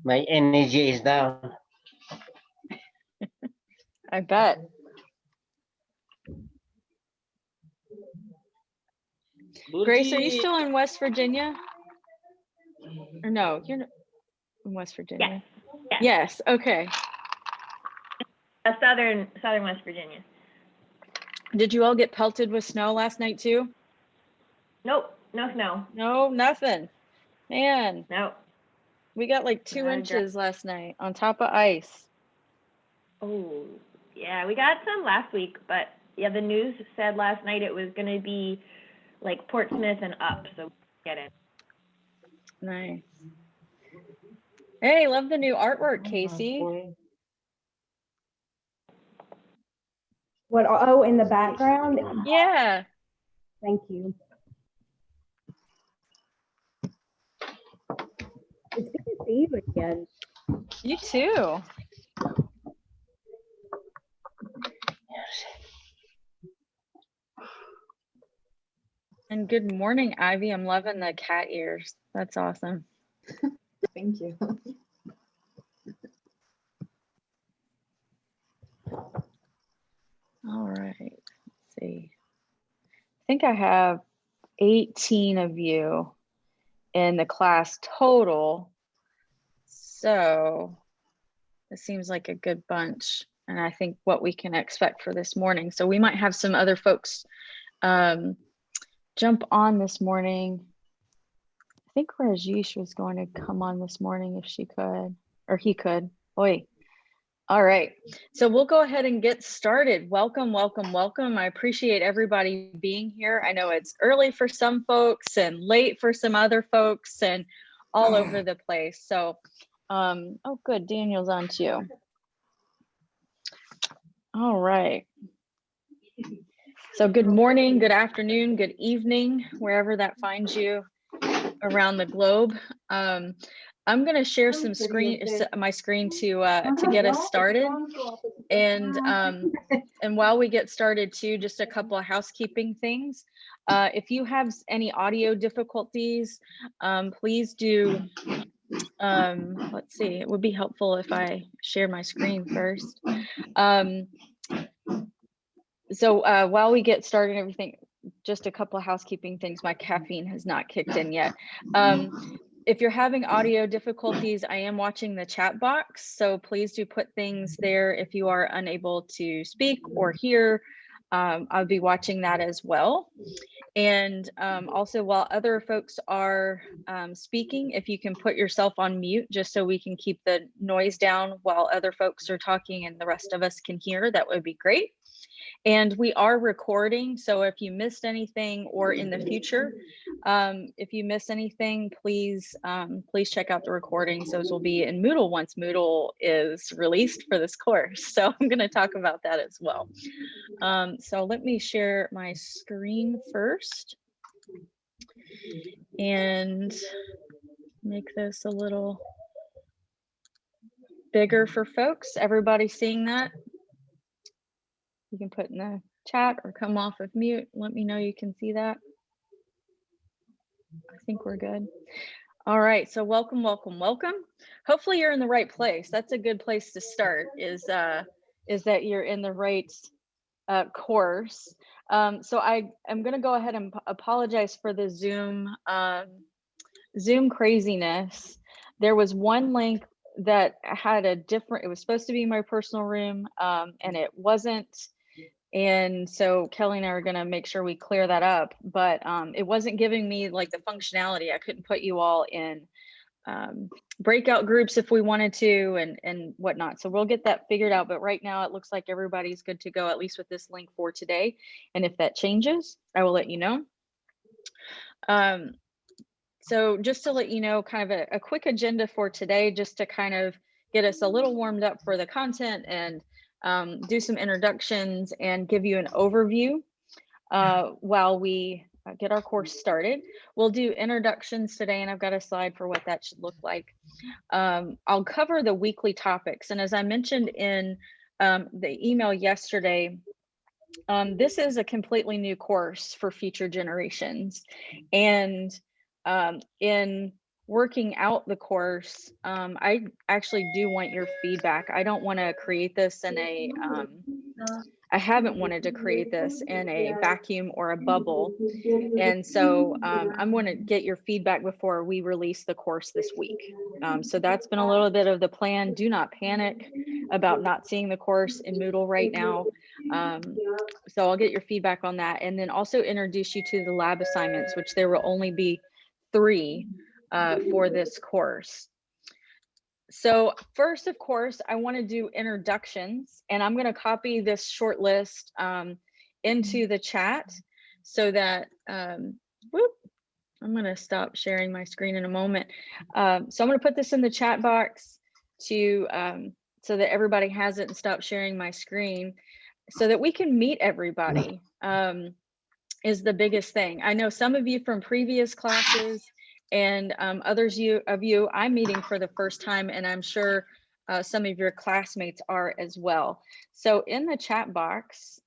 My energy is down. I bet. Grace, are you still in West Virginia? Or no, you're not in West Virginia. Yes. Okay. Southern West Virginia. Did you all get pelted with snow last night too? Nope, no snow. No, nothing. Man. Nope. We got like 2 inches last night on top of ice. Oh, yeah, we got some last week, but yeah, the news said last night it was going to be like Portsmouth and up, so get it. Nice. Hey, love the new artwork, Casey. What? Oh, in the background? Yeah. Thank you. It's good to see you again. You too. And good morning, Ivy. I'm loving the cat ears. That's awesome. Thank you. All right, let's see. I think I have 18 of you in the class total. So it seems like a good bunch. And I think what we can expect for this morning. So we might have some other folks jump on this morning. I think Rajesh was going to come on this morning if she could, or he could. Oi. All right, so we'll go ahead and get started. Welcome, welcome, welcome. I appreciate everybody being here. I know it's early for some folks and late for some other folks and all over the place. So, oh good, Daniel's on too. All right. So good morning, good afternoon, good evening, wherever that finds you around the globe. I'm going to share my screen to get us started, and while we get started too, just a couple of housekeeping things. If you have any audio difficulties, please do. Let's see. It would be helpful if I share my screen first. So while we get started and everything, just a couple of housekeeping things. My caffeine has not kicked in yet. If you're having audio difficulties, I am watching the chat box, so please do put things there if you are unable to speak or hear. I'll be watching that as well. And also, while other folks are speaking, if you can put yourself on mute just so we can keep the noise down while other folks are talking and the rest of us can hear, that would be great. And we are recording, so if you missed anything or in the future, if you miss anything, please check out the recordings. Those will be in Moodle once Moodle is released for this course. So I'm going to talk about that as well. So let me share my screen first and make this a little bigger for folks. Everybody seeing that? You can put in the chat or come off of mute. Let me know you can see that. I think we're good. All right, so welcome, welcome, welcome. Hopefully you're in the right place. That's a good place to start, is that you're in the right course. So I am going to go ahead and apologize for the Zoom craziness. There was one link that had a different, it was supposed to be my personal room, and it wasn't. And so Kelly and I are going to make sure we clear that up, but it wasn't giving me like the functionality. I couldn't put you all in breakout groups if we wanted to and whatnot. So we'll get that figured out. But right now it looks like everybody's good to go, at least with this link for today. And if that changes, I will let you know. So just to let you know, kind of a quick agenda for today, just to kind of get us a little warmed up for the content and do some introductions and give you an overview while we get our course started. We'll do introductions today, and I've got a slide for what that should look like. I'll cover the weekly topics, and as I mentioned in the email yesterday, this is a completely new course for future generations. And in working out the course, I actually do want your feedback. I don't want to create this in a, I haven't wanted to create this in a vacuum or a bubble. And so I'm going to get your feedback before we release the course this week. So that's been a little bit of the plan. Do not panic about not seeing the course in Moodle right now. So I'll get your feedback on that, and then also introduce you to the lab assignments, which there will only be 3 for this course. So first, of course, I want to do introductions, and I'm going to copy this short list into the chat so that, whoop, I'm going to stop sharing my screen in a moment. So I'm going to put this in the chat box to so that everybody has it, and stop sharing my screen so that we can meet everybody is the biggest thing. I know some of you from previous classes, and others of you I'm meeting for the first time, and I'm sure some of your classmates are as well. So in the chat box,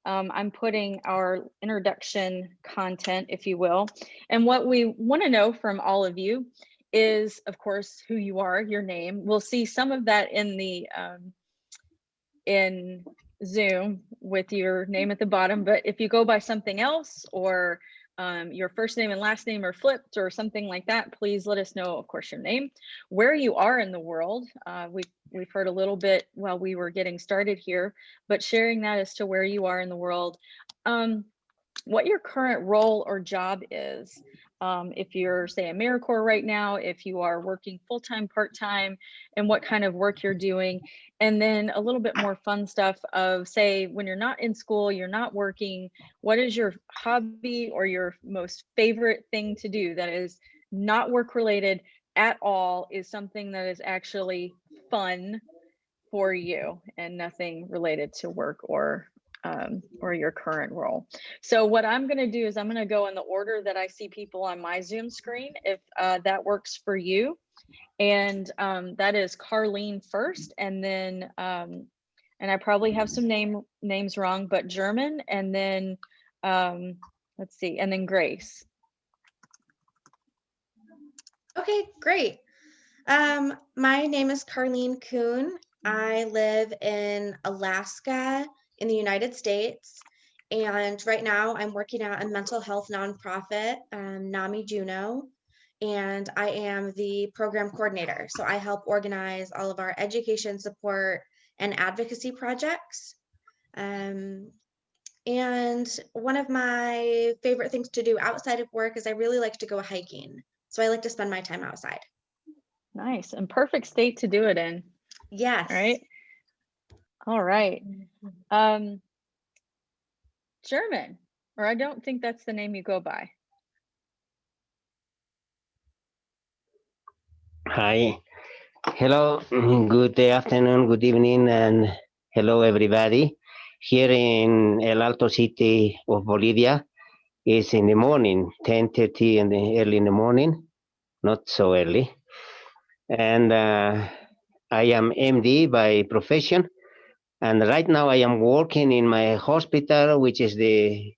I'm putting our introduction content, if you will. And what we want to know from all of you is, of course, who you are, your name. We'll see some of that in the in Zoom with your name at the bottom, but if you go by something else, or your first name and last name are flipped or something like that, please let us know, of course, your name, where you are in the world. We've heard a little bit while we were getting started here, but sharing that as to where you are in the world, what your current role or job is. If you're, say, AmeriCorps right now, if you are working full-time, part-time, and what kind of work you're doing. And then a little bit more fun stuff of, say, when you're not in school, you're not working, what is your hobby or your most favorite thing to do that is not work-related at all, is something that is actually fun for you and nothing related to work or your current role. So what I'm going to do is I'm going to go in the order that I see people on my Zoom screen, if that works for you. And that is Carlene first, and then and I probably have some names wrong, but German, and then let's see, and then Grace. Okay, great. My name is Carlene Kuhn. I live in Alaska in the United States. And right now I'm working at a mental health nonprofit, NAMI Juno, and I am the program coordinator. So I help organize all of our education support and advocacy projects. And one of my favorite things to do outside of work is I really like to go hiking. So I like to spend my time outside. Nice, and perfect state to do it in. Yes. All right. German, or I don't think that's the name you go by. Hi. Hello. Good afternoon, good evening, and hello, everybody. Here in El Alto city of Bolivia, it's in the morning, 10:30 in the early in the morning, not so early. And I am MD by profession. And right now I am working in my hospital, which is the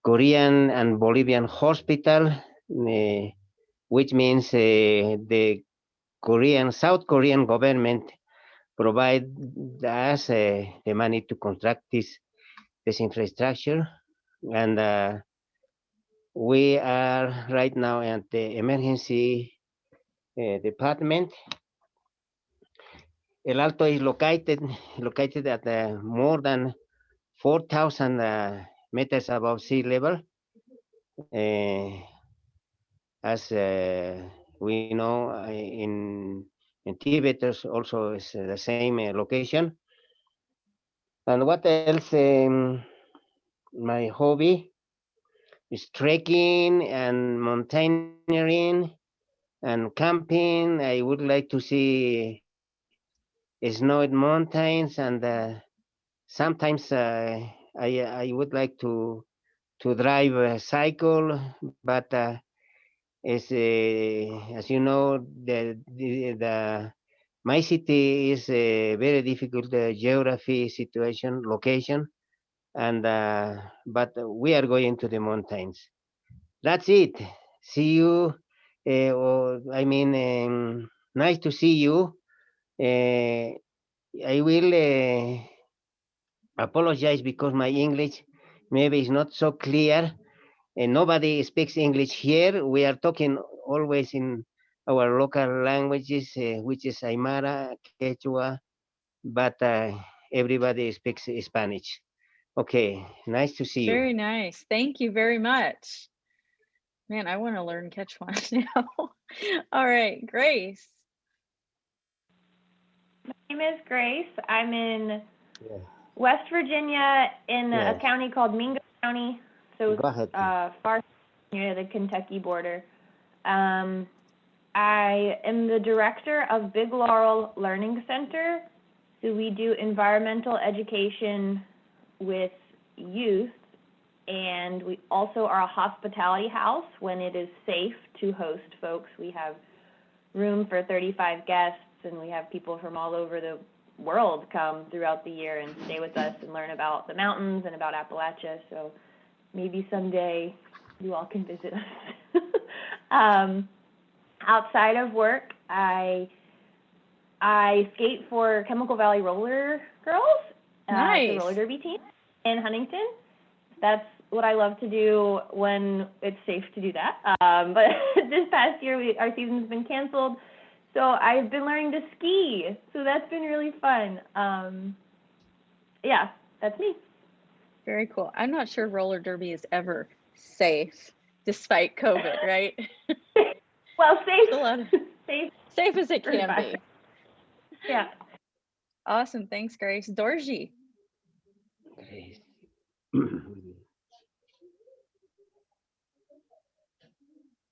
Korean and Bolivian hospital, which means the South Korean government provide us the money to construct this infrastructure. And we are right now at the emergency department. El Alto is located at more than 4,000 meters above sea level. As we know, in Tibet also is the same location. And what else? My hobby is trekking and mountaineering and camping. I would like to see snowy mountains, and sometimes I would like to drive a cycle, but as you know, my city is a very difficult geography situation, location, and but we are going to the mountains. That's it. See you I mean, nice to see you. I will apologize because my English maybe is not so clear, and nobody speaks English here. We are talking always in our local languages, which is Aymara, Quechua, but everybody speaks Spanish. Okay, nice to see you. Very nice. Thank you very much. Man, I want to learn Quechua now. All right, Grace. My name is Grace. I'm in Yeah. West Virginia in a Yes. county called Mingo County, so Go ahead. far near the Kentucky border. I am the director of Big Laurel Learning Center. So we do environmental education with youth, and we also are a hospitality house when it is safe to host folks. We have room for 35 guests, and we have people from all over the world come throughout the year and stay with us and learn about the mountains and about Appalachia. So maybe someday you all can visit us. Outside of work, I skate for Chemical Valley Roller Girls, Nice. the roller derby team in Huntington. That's what I love to do when it's safe to do that. But this past year, our season's been canceled, so I've been learning to ski. So that's been really fun. Yeah, that's me. Very cool. I'm not sure roller derby is ever safe despite COVID, right? Well, safe. A lot of safe as it can be. Yeah. Awesome. Thanks, Grace. Dorji. Grace.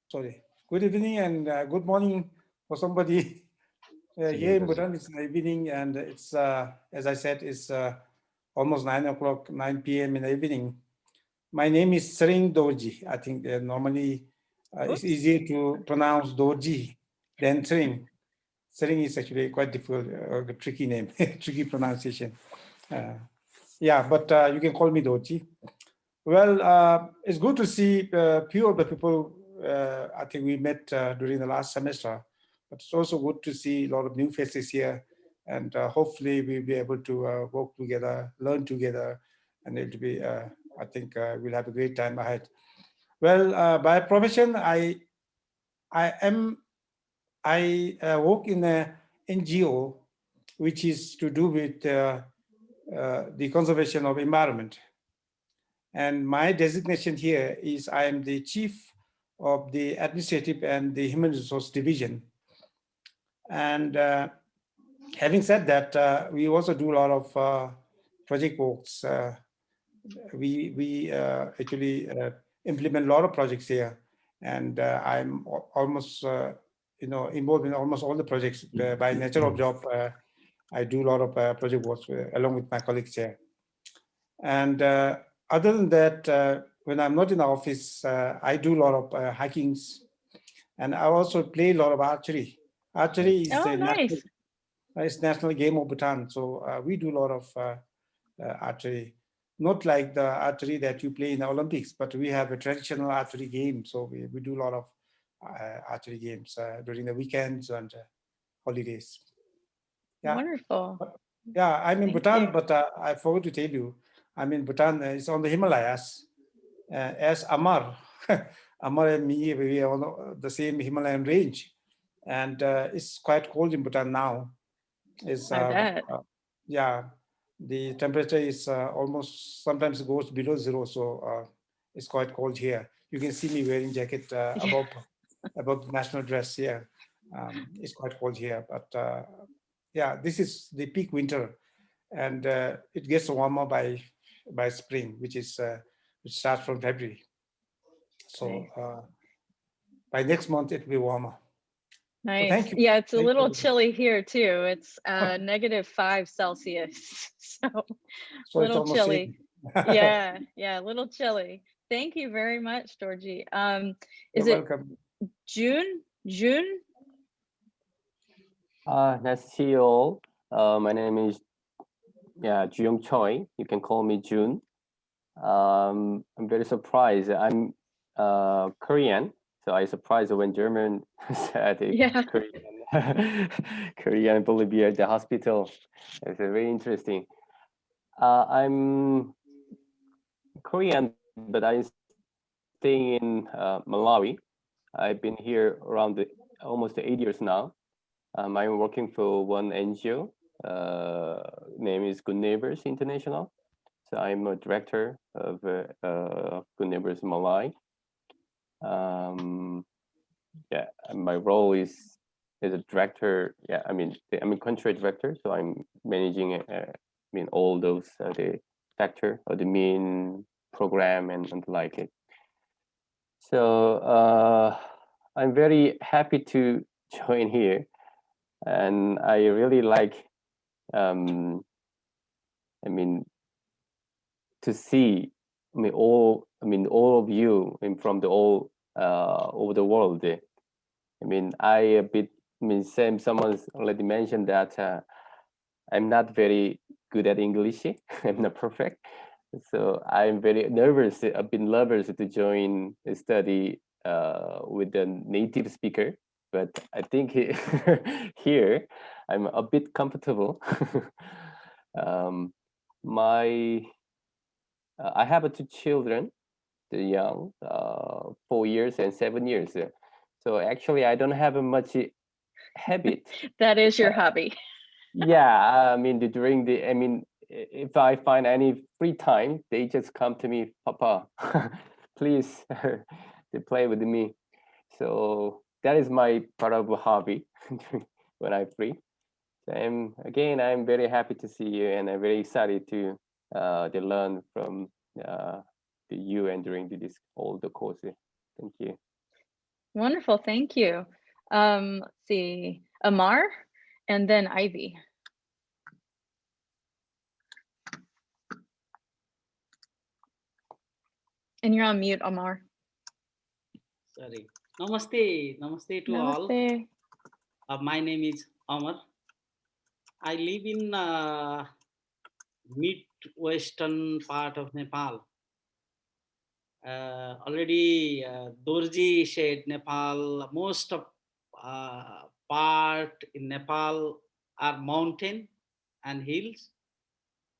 Sorry. Good evening and good morning for somebody here in Bhutan. It's evening, and it's as I said, it's almost 9 p.m. in the evening. My name is Sering Dorji. I think normally it's easier to pronounce Dorji than Sering. Sering is actually quite difficult, tricky name, tricky pronunciation. Yeah, but you can call me Dorji. Well, it's good to see few of the people I think we met during the last semester, but it's also good to see a lot of new faces here, and hopefully we'll be able to work together, learn together, and it'll be, I think we'll have a great time ahead. Well, by profession, I work in a NGO, which is to do with the conservation of environment. And my designation here is I am the chief of the administrative and the human resource division. And having said that, we also do a lot of project works. We actually implement a lot of projects here, and I'm almost involved in almost all the projects by nature of job. I do a lot of project works along with my colleagues here. And other than that, when I'm not in the office, I do a lot of hikings, and I also play a lot of archery. Archery is the national game of Bhutan, so we do a lot of archery. Not like the archery that you play in the Olympics, but we have a traditional archery game, so we do a lot of archery games during the weekends and holidays. Yeah. Wonderful. Yeah, I'm in Thank Bhutan, you. but I forgot to tell you, I'm in Bhutan. It's on the Himalayas. As Amar, Amar and me, we are on the same Himalayan range, and it's quite cold in Bhutan now. It's I bet. yeah, the temperature is almost sometimes it goes below zero, so it's quite cold here. You can see me wearing jacket above the national dress here. It's quite cold here, but yeah, this is the peak winter, and it gets warmer by spring, which starts from February. So by next month it will be warmer. Nice. So thank you. Yeah, it's a Thank little you. chilly here too. It's -5 Celsius, so a little it's chilly. Yeah, a little chilly. Thank you very much, Dorji. Is You're it welcome. June? June? Nice to see you all. My name is Jung Choi. You can call me June. I'm very surprised. I'm Korean, So I surprised when German said Yeah. Korean Bolivia at the hospital. It's very interesting. I'm Korean, but I'm staying in Malawi. I've been here around almost 8 years now. I'm working for one NGO. Name is Good Neighbors International. So I'm a director of Good Neighbors Malawi. Yeah, and my role is as a director. Yeah, I'm a country director, so I'm managing. All those the factor or the main program and like it. So I'm very happy to join here, and I really like. To see. All of you from the all over the world. I a bit. Same. Someone's already mentioned that I'm not very good at English. I'm not perfect, so I'm very nervous. I've been nervous to join a study with a native speaker, but I think here I'm a bit comfortable. I have two children, the young, 4 years and 7 years. So actually, I don't have a much habit. That is your hobby. Yeah, if I find any free time, they just come to me, Papa, please, they play with me. So that is my part of a hobby when I'm free. I'm very happy to see you, and I'm very excited to learn from you and during all the courses. Thank you. Wonderful, thank you. Let's see, Amar, and then Ivy. And you're on mute, Amar. Sorry. Namaste. Namaste to all. My name is Amar. I live in mid-western part of Nepal. Already Dorji said Nepal, most of part in Nepal are mountain and hills.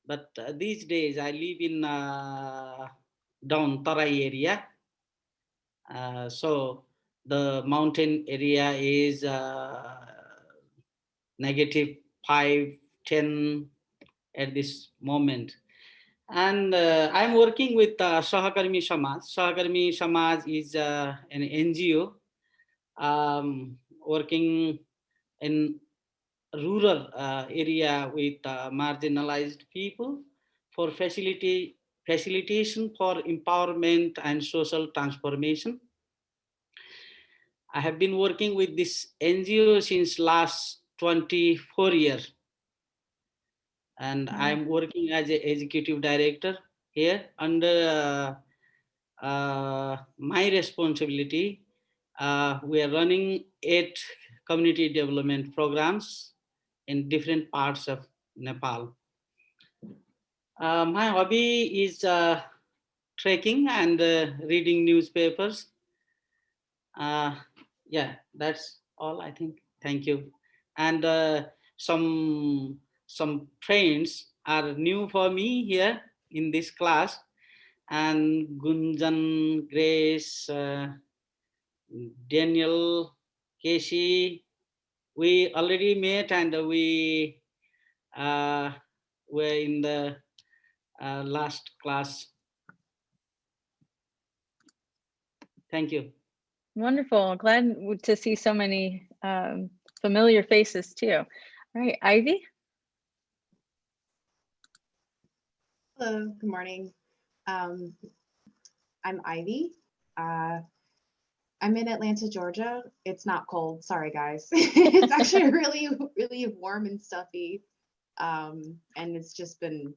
But these days I live in down Tarai area. So the mountain area is -5, 10 at this moment. And I'm working with Sahakarmi Samaj. Sahakarmi Samaj is an NGO working in rural area with marginalized people for facilitation for empowerment and social transformation. I have been working with this NGO since last 24 years. And I'm working as an executive director here. Under my responsibility, we are running 8 community development programs in different parts of Nepal. My hobby is trekking and reading newspapers. Yeah, that's all I think. Thank you. And some friends are new for me here in this class, and Gunjan, Grace, Daniel, Casey, we already met, and we were in the last class. Thank you. Wonderful. Glad to see so many familiar faces too. All right, Ivy. Hello, good morning. I'm Ivy. I'm in Atlanta, Georgia. It's not cold, sorry guys. It's actually really, really warm and stuffy. And it's just been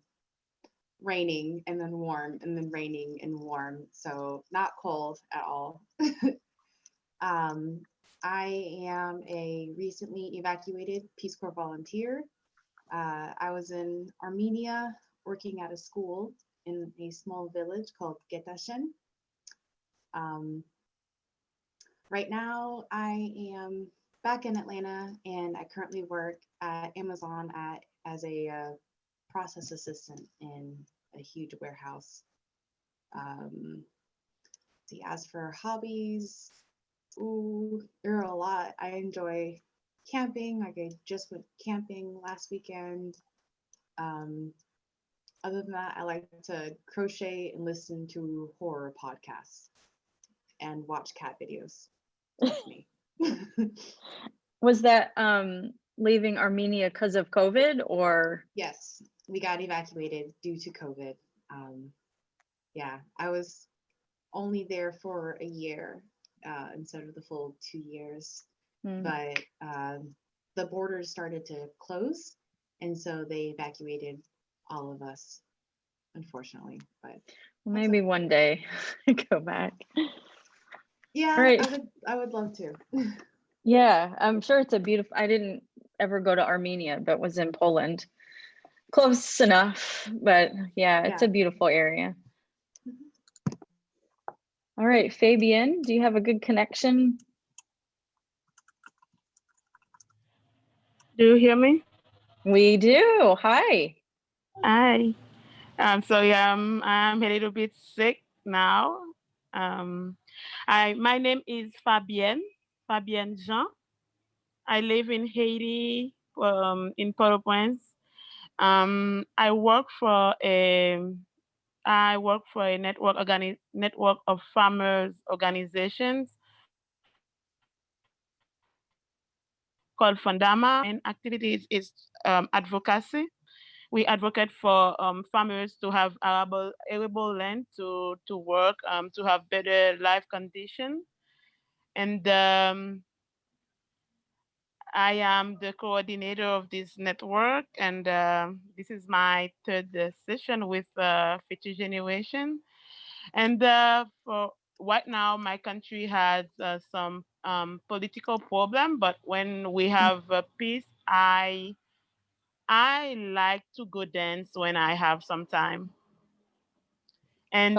raining and then warm and then raining and warm. So not cold at all. I am a recently evacuated Peace Corps volunteer. I was in Armenia working at a school in a small village called Getashen. right now I am back in Atlanta, and I currently work at Amazon as a process assistant in a huge warehouse. See, as for hobbies, ooh, there are a lot. I enjoy camping. Like I just went camping last weekend. Other than that, I like to crochet and listen to horror podcasts and watch cat videos. That's me. Was that leaving Armenia because of COVID, or? Yes, we got evacuated due to COVID. Yeah, I was only there for a year instead of the full 2 years. But the borders started to close, and so they evacuated all of us, unfortunately. But Maybe one day go back. yeah, Right. I would love to. Yeah, I'm sure it's a beautiful. I didn't ever go to Armenia, but was in Poland. Close enough, but yeah, it's a beautiful area. All right, Fabienne, do you have a good connection? Do you hear me? We do. Hi. Hi. So yeah, I'm a little bit sick now. My name is Fabienne Jean. I live in Haiti, in Port-au-Prince. I work for a network of farmers organizations called Fundama. And activities is advocacy. We advocate for farmers to have arable land to work, to have better life conditions. And I am the coordinator of this network, and this is my third session with Future Generation. And for right now, my country has some political problem, but when we have peace, I like to go dance when I have some time. And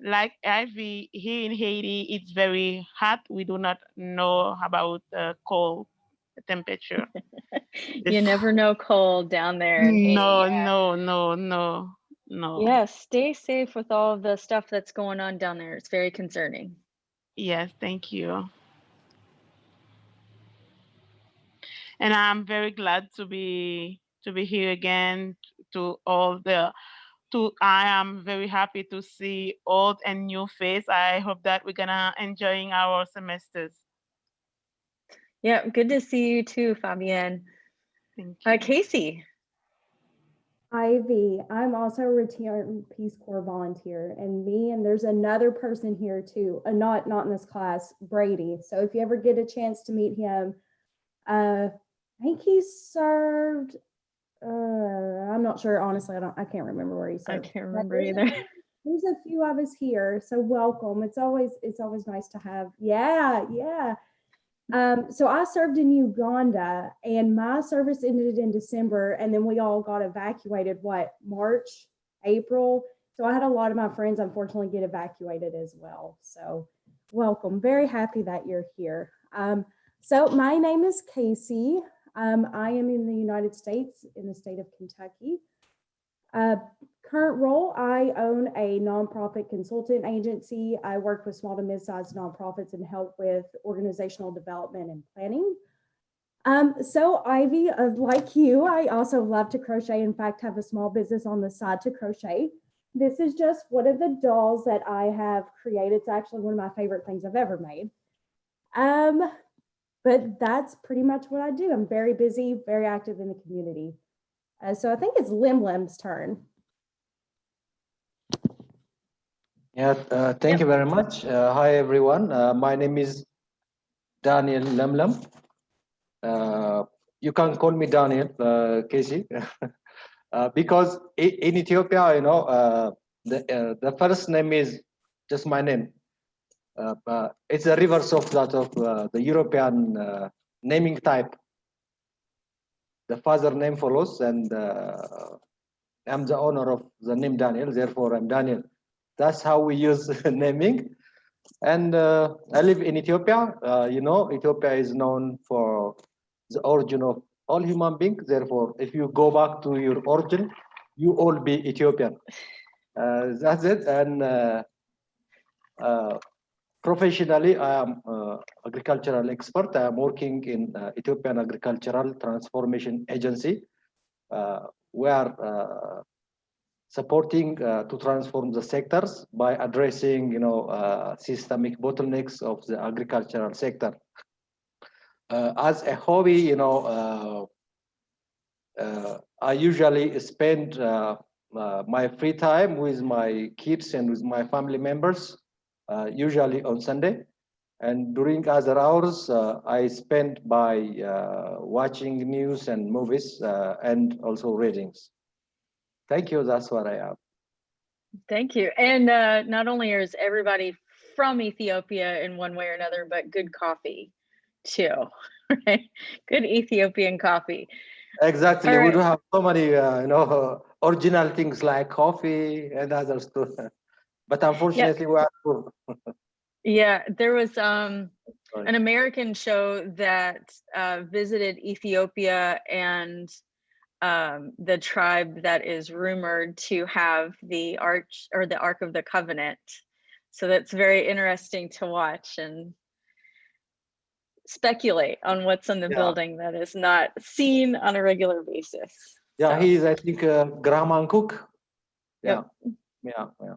like Ivy, here in Haiti, it's very hot. We do not know about cold temperature. You never know cold down there in Haiti. No. Yeah, stay safe with all the stuff that's going on down there. It's very concerning. Yes, thank you. And I'm very glad to be here again. I am very happy to see old and new face. I hope that we're gonna enjoying our semesters. Yeah, good to see you too, Fabienne. Thank you. Casey. Ivy, I'm also a return Peace Corps volunteer, and there's another person here too, not in this class, Brady. So if you ever get a chance to meet him, I think he served. I'm not sure, honestly. I can't remember where he served. I can't remember either. There's a few of us here, so welcome. It's always nice to have. Yeah. So I served in Uganda, and my service ended in December, and then we all got evacuated, March, April. So I had a lot of my friends, unfortunately, get evacuated as well. So welcome. Very happy that you're here. So my name is Casey. I am in the United States, in the state of Kentucky. Current role, I own a nonprofit consultant agency. I work with small to mid-sized nonprofits and help with organizational development and planning. So Ivy, like you, I also love to crochet. In fact, have a small business on the side to crochet. This is just one of the dolls that I have created. It's actually one of my favorite things I've ever made. But that's pretty much what I do. I'm very busy, very active in the community. So I think it's Lem's turn. Yeah, thank you very much. Hi, everyone. My name is Daniel Lemlem. You can call me Daniel, Casey, because in Ethiopia, the first name is just my name. It's the reverse of that of the European naming type. The father name follows, and I'm the owner of the name Daniel, therefore I'm Daniel. That's how we use naming. And I live in Ethiopia. You know, Ethiopia is known for the origin of all human beings. Therefore, if you go back to your origin, you all be Ethiopian. That's it. And professionally, I am agricultural expert. I am working in Ethiopian Agricultural Transformation Agency. We are supporting to transform the sectors by addressing, systemic bottlenecks of the agricultural sector. As a hobby, I usually spend my free time with my kids and with my family members, usually on Sunday. And during other hours, I spend by watching news and movies and also readings. Thank you. That's what I am. Thank you. And not only is everybody from Ethiopia in one way or another, but good coffee too, right? Good Ethiopian coffee. Exactly. All We right. do have so many, original things like coffee and others too. But unfortunately, we are poor. Yeah, there was an American show that visited Ethiopia and the tribe that is rumored to have the Ark of the Covenant. So that's very interesting to watch and speculate on what's in the building that is not seen on a regular basis. Yeah, So. he is, I think, Graham Cook. Yeah. Yep. Yeah.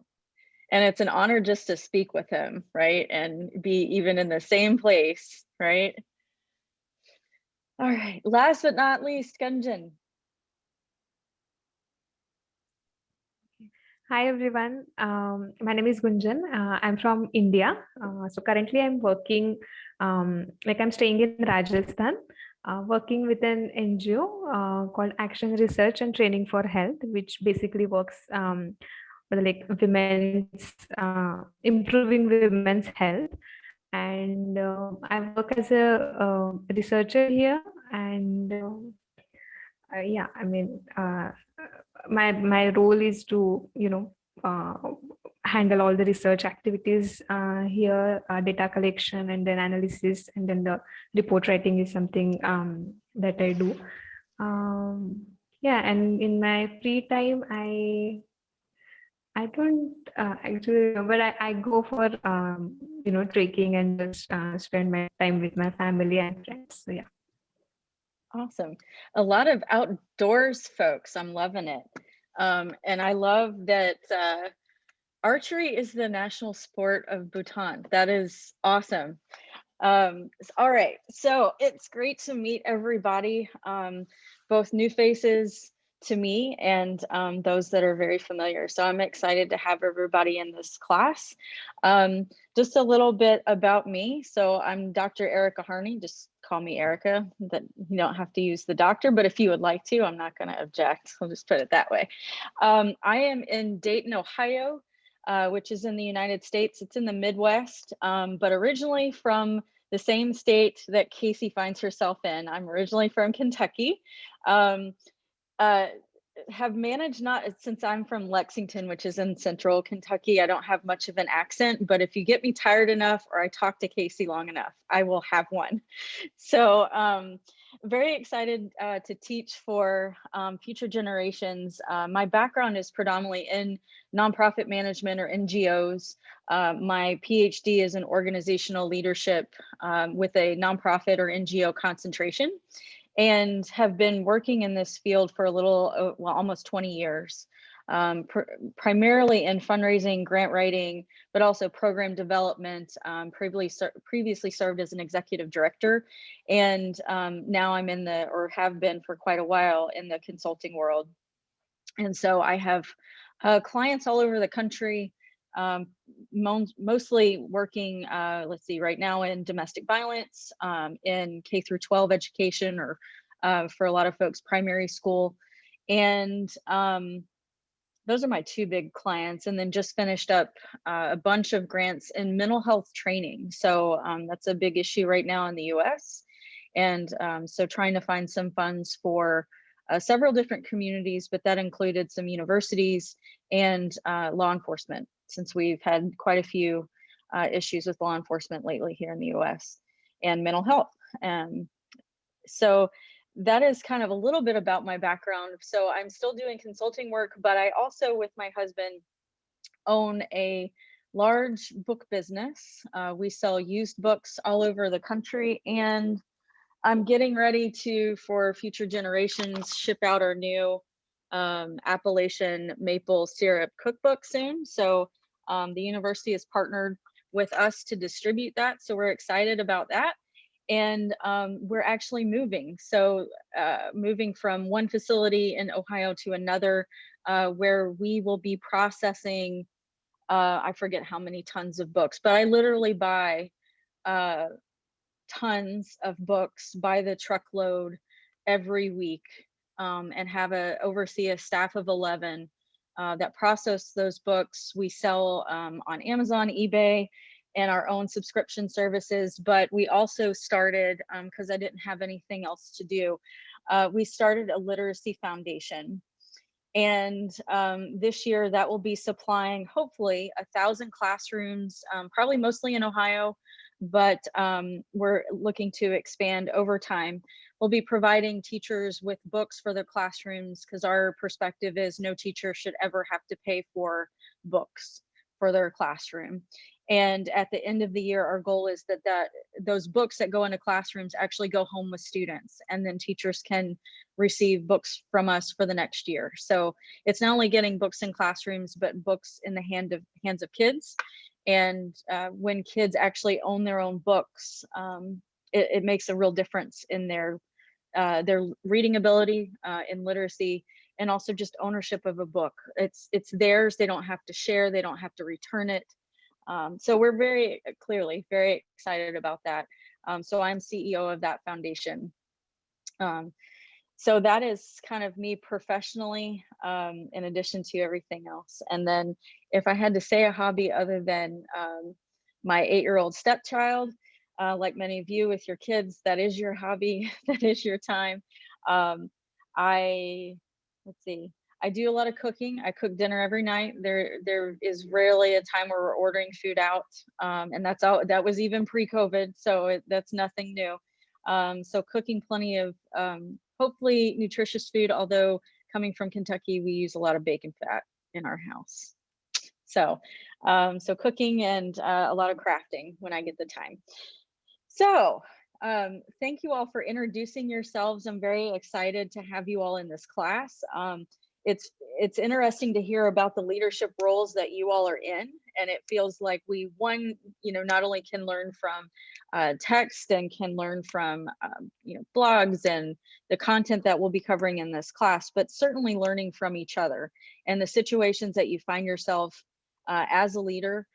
And it's an honor just to speak with him, right? And be even in the same place, right? All right, last but not least, Gunjan. Hi everyone, my name is Gunjan. I'm from India. So currently I'm working, I'm staying in Rajasthan, working with an NGO called Action Research and Training for Health, which basically works with improving women's health. And I work as a researcher here, and my role is to handle all the research activities here, data collection and then analysis, and then the report writing is something that I do. And in my free time I don't actually know, but I go for trekking and just spend my time with my family and friends. So yeah. Awesome. A lot of outdoors folks. I'm loving it. And I love that archery is the national sport of Bhutan. That is awesome. All right. So it's great to meet everybody, both new faces to me and those that are very familiar. So I'm excited to have everybody in this class. Just a little bit about me. So I'm Dr. Erica Harney. Just call me Erica. That you don't have to use the doctor, but if you would like to, I'm not going to object. I'll just put it that way. I am in Dayton, Ohio, which is in the United States. It's in the Midwest, but originally from the same state that Casey finds herself in. I'm originally from Kentucky. Have managed since I'm from Lexington, which is in central Kentucky, I don't have much of an accent, but if you get me tired enough or I talk to Casey long enough, I will have one. So very excited to teach for future generations. My background is predominantly in nonprofit management or NGOs. My PhD is in organizational leadership with a nonprofit or NGO concentration, and have been working in this field for almost 20 years, primarily in fundraising, grant writing, but also program development. Previously served as an executive director, and now I'm have been for quite a while in the consulting world. And so I have clients all over the country, mostly working, right now in domestic violence, in K through 12 education, or for a lot of folks, primary school. And those are my two big clients. And then just finished up a bunch of grants in mental health training. So that's a big issue right now in the US. And so trying to find some funds for several different communities, but that included some universities and law enforcement, since we've had quite a few issues with law enforcement lately here in the US and mental health. So that is kind of a little bit about my background. So I'm still doing consulting work, but I also, with my husband, own a large book business. We sell used books all over the country, and I'm getting ready to, for future generations, ship out our new Appalachian maple syrup cookbook soon. So the university has partnered with us to distribute that. So we're excited about that. And we're actually moving. So moving from one facility in Ohio to another, where we will be processing, I forget how many tons of books, but I literally buy tons of books by the truckload every week, and oversee a staff of 11 that process those books. We sell on Amazon, eBay, and our own subscription services. But we also started, because I didn't have anything else to do, we started a literacy foundation. And this year that will be supplying hopefully 1,000 classrooms, probably mostly in Ohio, but we're looking to expand over time. We'll be providing teachers with books for their classrooms, because our perspective is no teacher should ever have to pay for books for their classroom. And at the end of the year, our goal is that those books that go into classrooms actually go home with students, and then teachers can receive books from us for the next year. So it's not only getting books in classrooms, but books in the hands of kids. And when kids actually own their own books, it makes a real difference in their reading ability, in literacy, and also just ownership of a book. It's theirs. They don't have to share. They don't have to return it. So we're very excited about that. So I'm CEO of that foundation. So that is kind of me professionally, in addition to everything else. And then if I had to say a hobby other than my 8-year-old stepchild, like many of you with your kids, that is your hobby, that is your time. I do a lot of cooking. I cook dinner every night. There is rarely a time where we're ordering food out, and that was even pre-COVID, so that's nothing new. So cooking plenty of hopefully nutritious food, although coming from Kentucky, we use a lot of bacon fat in our house. So cooking and a lot of crafting when I get the time. So thank you all for introducing yourselves. I'm very excited to have you all in this class. It's interesting to hear about the leadership roles that you all are in, and it feels like we not only can learn from text and can learn from blogs and the content that we'll be covering in this class, but certainly learning from each other and the situations that you find yourself as a leader,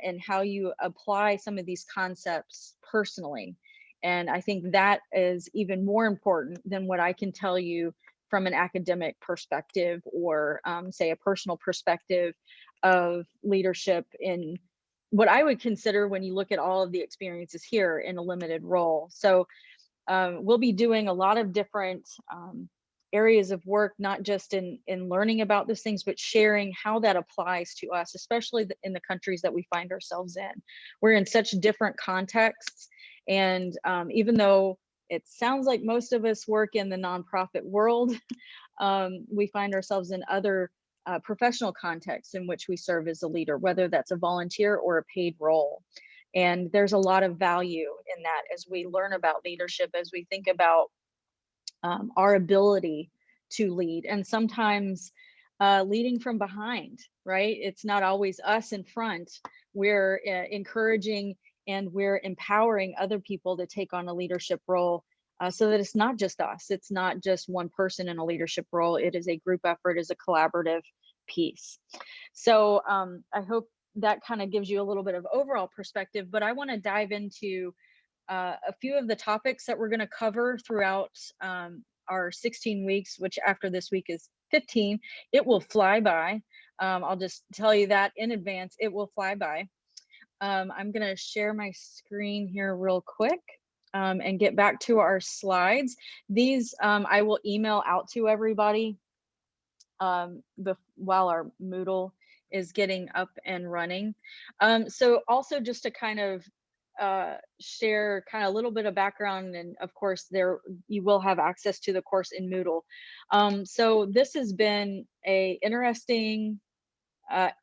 and how you apply some of these concepts personally. And I think that is even more important than what I can tell you from an academic perspective, or say a personal perspective of leadership in what I would consider, when you look at all of the experiences here, in a limited role. So we'll be doing a lot of different areas of work, not just in learning about these things, but sharing how that applies to us, especially in the countries that we find ourselves in. We're in such different contexts. And even though it sounds like most of us work in the nonprofit world, we find ourselves in other professional contexts in which we serve as a leader, whether that's a volunteer or a paid role. And there's a lot of value in that as we learn about leadership, as we think about our ability to lead, and sometimes leading from behind, right? It's not always us in front. We're encouraging and we're empowering other people to take on a leadership role, so that it's not just us. It's not just one person in a leadership role. It is a group effort, is a collaborative piece. So I hope that kind of gives you a little bit of overall perspective, but I want to dive into a few of the topics that we're going to cover throughout our 16 weeks, which after this week is 15. It will fly by. I'll just tell you that in advance, it will fly by. I'm going to share my screen here real quick and get back to our slides. These I will email out to everybody while our Moodle is getting up and running. So also just to kind of share kind of a little bit of background, and of course there you will have access to the course in Moodle. So this has been a interesting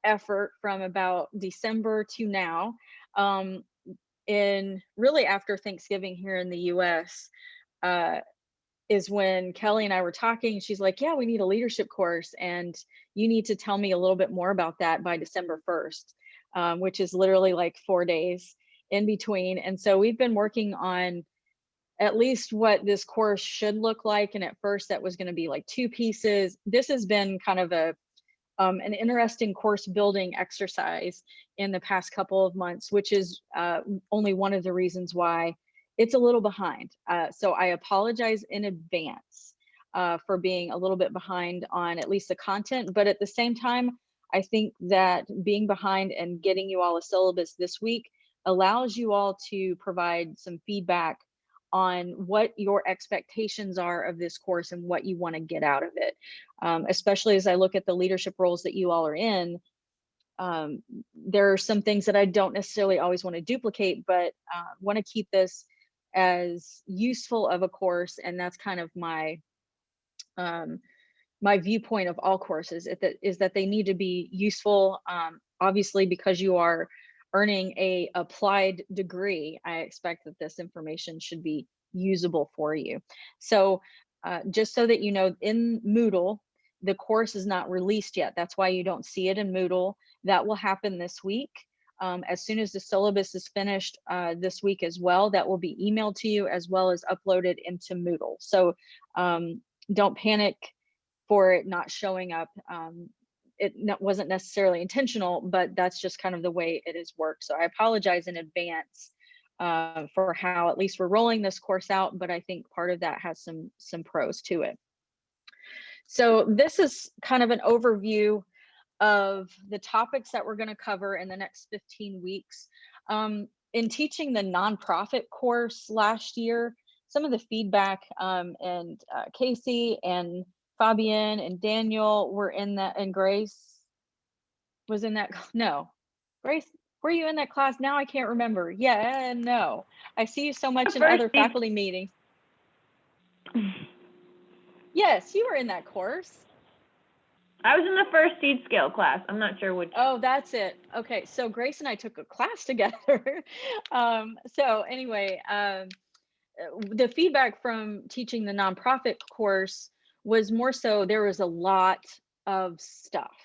effort from about December to now. In really after Thanksgiving here in the US, is when Kelly and I were talking. She's like, yeah, we need a leadership course, and you need to tell me a little bit more about that by December 1st, which is literally like 4 days in between. And so we've been working on at least what this course should look like. And at first that was going to be like 2 pieces. This has been kind of an interesting course building exercise in the past couple of months, which is only one of the reasons why it's a little behind. So I apologize in advance for being a little bit behind on at least the content, but at the same time, I think that being behind and getting you all a syllabus this week allows you all to provide some feedback on what your expectations are of this course and what you want to get out of it. Especially as I look at the leadership roles that you all are in, there are some things that I don't necessarily always want to duplicate, but want to keep this as useful of a course. And that's kind of my my viewpoint of all courses, is that they need to be useful. Obviously, because you are earning a applied degree, I expect that this information should be usable for you. So just so that you know, in Moodle, the course is not released yet. That's why you don't see it in Moodle. That will happen this week. As soon as the syllabus is finished this week as well, that will be emailed to you as well as uploaded into Moodle. So don't panic for it not showing up. It wasn't necessarily intentional, but that's just kind of the way it has worked. So I apologize in advance for how at least we're rolling this course out, but I think part of that has some pros to it. So this is kind of an overview of the topics that we're going to cover in the next 15 weeks. In teaching the nonprofit course last year, some of the feedback, and Casey and Fabian and Daniel were in that, and Grace was in that. No, Grace, were you in that class? Now I can't remember. Yeah, no. I see you so much in other faculty meetings. Yes, you were in that course. I was in the first seed scale class. I'm not sure which. Oh, that's it. Okay, so Grace and I took a class together. So anyway, the feedback from teaching the nonprofit course was more so there was a lot of stuff.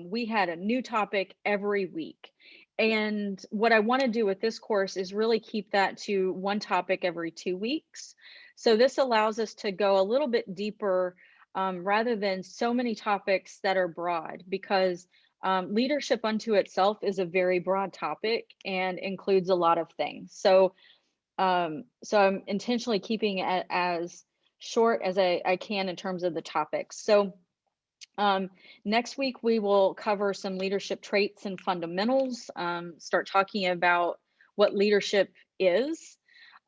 We had a new topic every week. And what I want to do with this course is really keep that to one topic every 2 weeks. So this allows us to go a little bit deeper rather than so many topics that are broad, because leadership unto itself is a very broad topic and includes a lot of things. So so I'm intentionally keeping it as short as I can in terms of the topics. So next week, we will cover some leadership traits and fundamentals, start talking about what leadership is.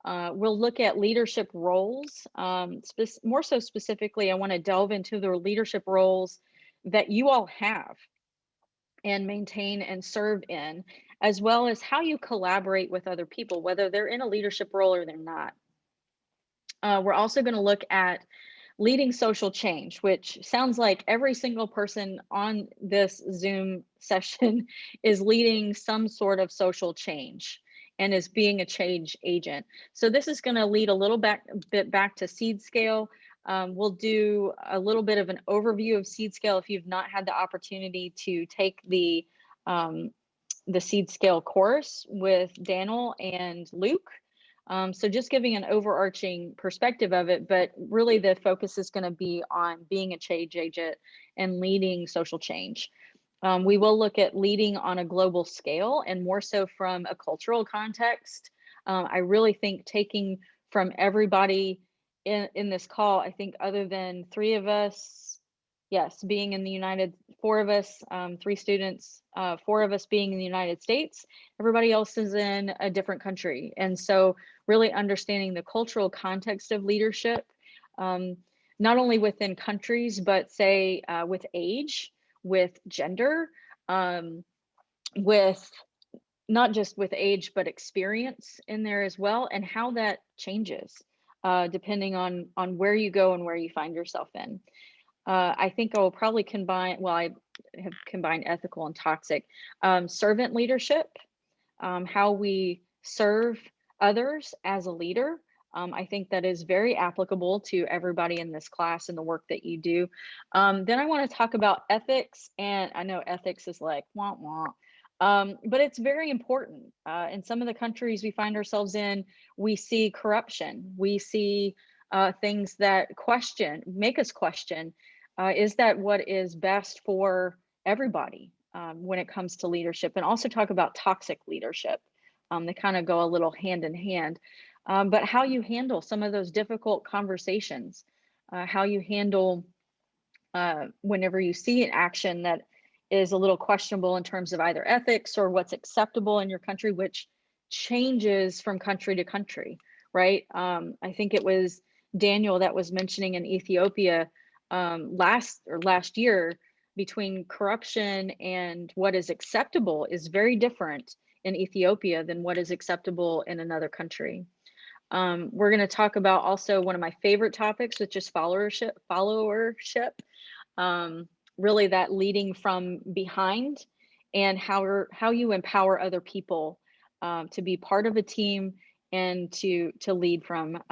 We'll look at leadership roles. More so specifically, I want to delve into the leadership roles that you all have and maintain and serve in, as well as how you collaborate with other people, whether they're in a leadership role or they're not. We're also going to look at leading social change, which sounds like every single person on this Zoom session is leading some sort of social change and is being a change agent. So this is going to lead a little bit back to seed scale. We'll do a little bit of an overview of seed scale if you've not had the opportunity to take the seed scale course with Daniel and Luke. So just giving an overarching perspective of it, but really the focus is going to be on being a change agent and leading social change. We will look at leading on a global scale and more so from a cultural context. I really think taking from everybody in this call, I think other than 3 of us, yes, being in the United, 4 of us, 3 students, 4 of us being in the United States, everybody else is in a different country. And so really understanding the cultural context of leadership, not only within countries, but say with age, with gender, with not just with age, but experience in there as well, and how that changes depending on where you go and where you find yourself in. I think I will probably combine, well, I have combined ethical and toxic. Servant leadership, how we serve others as a leader. I think that is very applicable to everybody in this class and the work that you do. Then I want to talk about ethics, and I know ethics is like wah wah, but it's very important. In some of the countries we find ourselves in, we see corruption. We see things that make us question, is that what is best for everybody when it comes to leadership? And also talk about toxic leadership. They kind of go a little hand in hand. But how you handle some of those difficult conversations, how you handle whenever you see an action that is a little questionable in terms of either ethics or what's acceptable in your country, which changes from country to country, right? I think it was Daniel that was mentioning in Ethiopia last year, between corruption and what is acceptable is very different in Ethiopia than what is acceptable in another country. We're going to talk about also one of my favorite topics, which is followership. Really that leading from behind, and how you empower other people to be part of a team and to lead from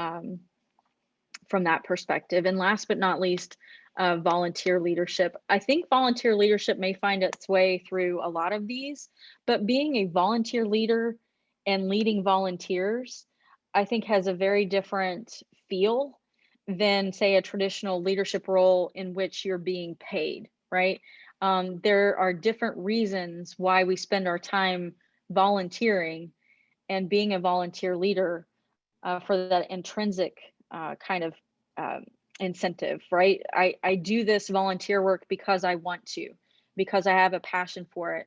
that perspective. And last but not least, volunteer leadership. I think volunteer leadership may find its way through a lot of these, but being a volunteer leader and leading volunteers, I think has a very different feel than, say, a traditional leadership role in which you're being paid, right? There are different reasons why we spend our time volunteering and being a volunteer leader for that intrinsic kind of incentive, right? I do this volunteer work because I want to, because I have a passion for it.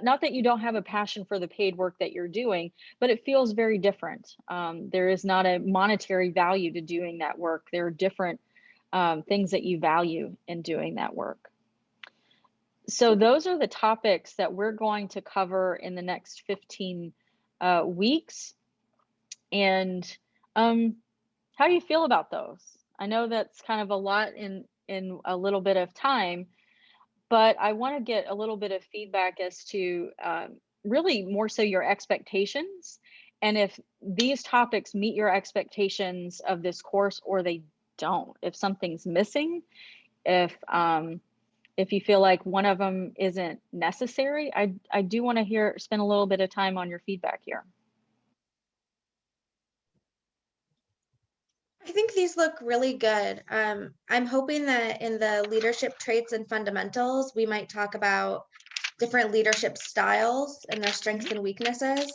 Not that you don't have a passion for the paid work that you're doing, but it feels very different. There is not a monetary value to doing that work. There are different things that you value in doing that work. So those are the topics that we're going to cover in the next 15 weeks. And how do you feel about those? I know that's kind of a lot in a little bit of time, but I want to get a little bit of feedback as to really more so your expectations, and if these topics meet your expectations of this course or they don't, if something's missing, if you feel like one of them isn't necessary. I do want to spend a little bit of time on your feedback here. I think these look really good. I'm hoping that in the leadership traits and fundamentals, we might talk about different leadership styles and their strengths and weaknesses.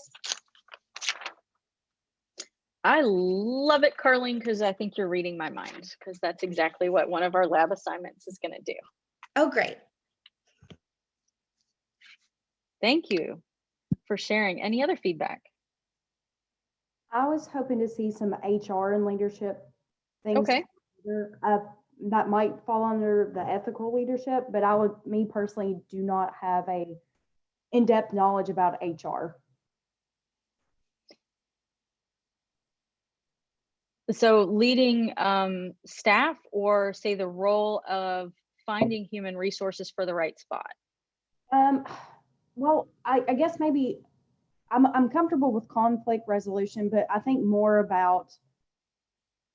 I love it, Carlene, because I think you're reading my mind, because that's exactly what one of our lab assignments is going to do. Oh, great. Thank you for sharing. Any other feedback? I was hoping to see some HR and leadership things. Okay. That might fall under the ethical leadership, but me personally, do not have a in-depth knowledge about HR. So leading staff, or say the role of finding human resources for the right spot? Well, I guess maybe I'm comfortable with conflict resolution, but I think more about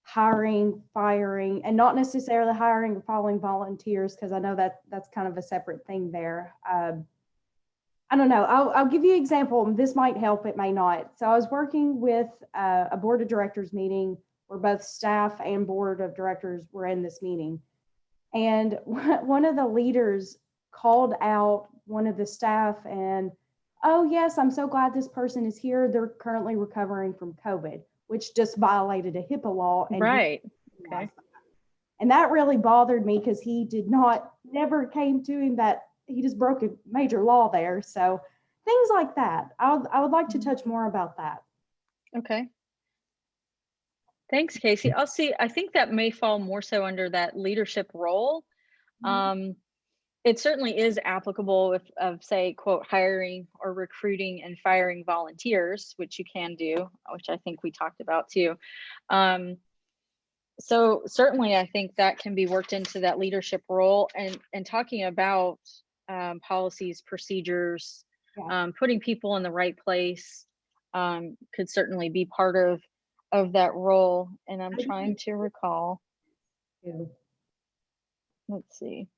hiring, firing, and not necessarily hiring and following volunteers, because I know that's kind of a separate thing there. I don't know. I'll give you an example. This might help, it may not. So I was working with a board of directors meeting where both staff and board of directors were in this meeting. And one of the leaders called out one of the staff and, oh yes, I'm so glad this person is here. They're currently recovering from COVID, which just violated a HIPAA law. And right. Okay. And that really bothered me, because he never came to him that he just broke a major law there. So things like that. I would like to touch more about that. Okay. Thanks, Casey. I think that may fall more so under that leadership role. it certainly is applicable of say, quote, hiring or recruiting and firing volunteers, which you can do, which I think we talked about too. So certainly I think that can be worked into that leadership role, and talking about policies, procedures, putting people in the right place could certainly be part of that role. And I'm trying to recall. Let's see.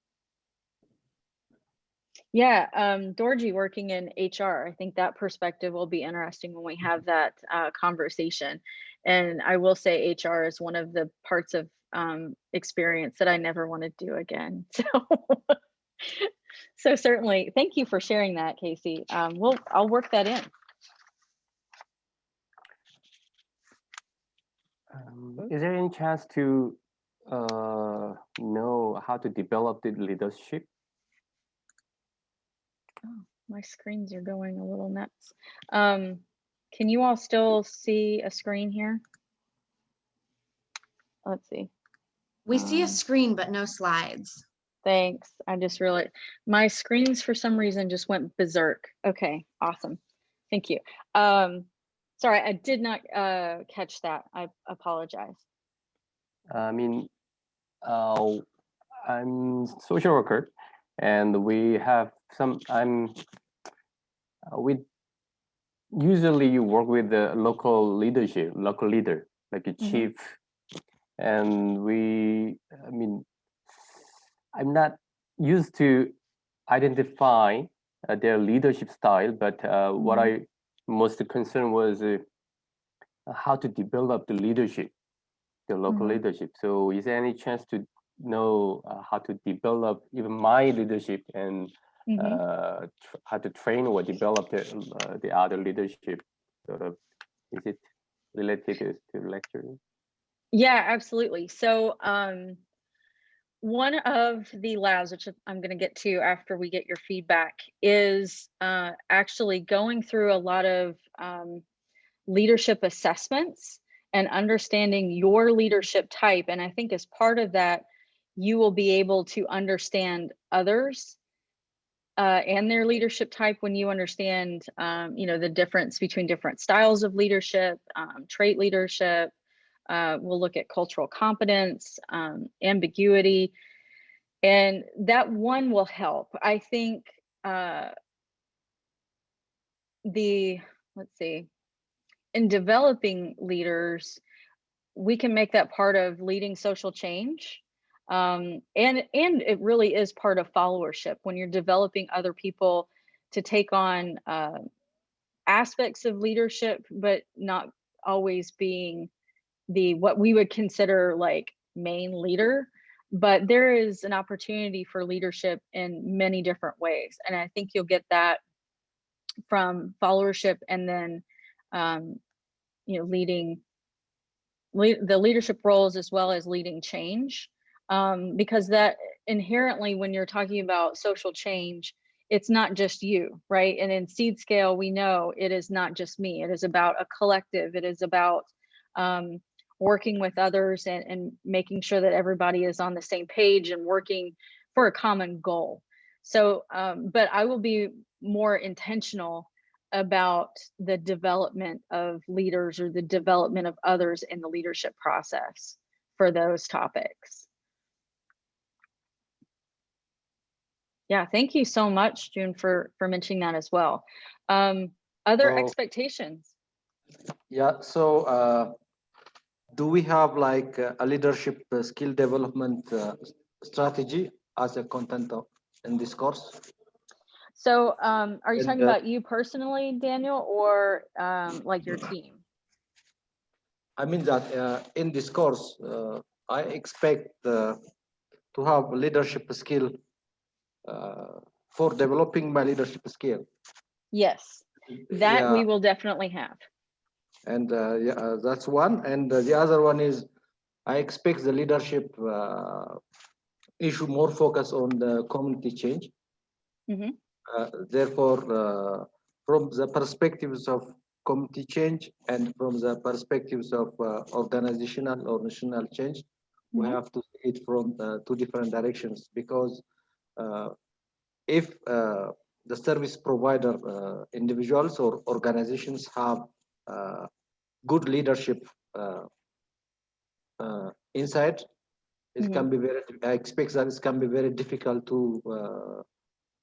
Yeah, Dorji working in HR, I think that perspective will be interesting when we have that conversation. And I will say HR is one of the parts of experience that I never want to do again. So certainly, thank you for sharing that, Casey. I'll work that in. Is there any chance to know how to develop the leadership? Oh, my screens are going a little nuts. Can you all still see a screen here? Let's see. We see a screen, but no slides. Thanks. I just realized my screens for some reason just went berserk. Okay, awesome. Thank you. Sorry, I did not catch that. I apologize. I mean, I'm social worker, and we have some. We usually work with the local leadership, local leader, like a chief, and I mean, I'm not used to identify their leadership style, but what I most concerned was how to develop the leadership, the local leadership. So is there any chance to know how to develop even my leadership and how to train or develop the other leadership? Sort of, is it related to lecturing? Yeah, absolutely. So one of the labs, which I'm going to get to after we get your feedback, is actually going through a lot of leadership assessments and understanding your leadership type. And I think as part of that, you will be able to understand others and their leadership type when you understand, the difference between different styles of leadership, trait leadership. We'll look at cultural competence, ambiguity, and that one will help. I think let's see, in developing leaders, we can make that part of leading social change. And it really is part of followership when you're developing other people to take on aspects of leadership, but not always being what we would consider like main leader. But there is an opportunity for leadership in many different ways. And I think you'll get that from followership and then, leading the leadership roles as well as leading change. Because that inherently, when you're talking about social change, it's not just you, right? And in seed scale, we know it is not just me. It is about a collective. It is about working with others and making sure that everybody is on the same page and working for a common goal. So, but I will be more intentional about the development of leaders or the development of others in the leadership process for those topics. Yeah, thank you so much, June, for mentioning that as well. Other expectations? Yeah, so do we have like a leadership skill development strategy as a content in this course? So are you talking about you personally, Daniel, or like your team? I mean that in this course, I expect to have leadership skill for developing my leadership skill. Yes, that we will definitely have. And that's one. And the other one is I expect the leadership issue more focus on the community change. Therefore, from the perspectives of community change and from the perspectives of organizational or national change, we have to see it from two different directions, because if the service provider individuals or organizations have good leadership inside, it can be very, I expect that it can be very difficult to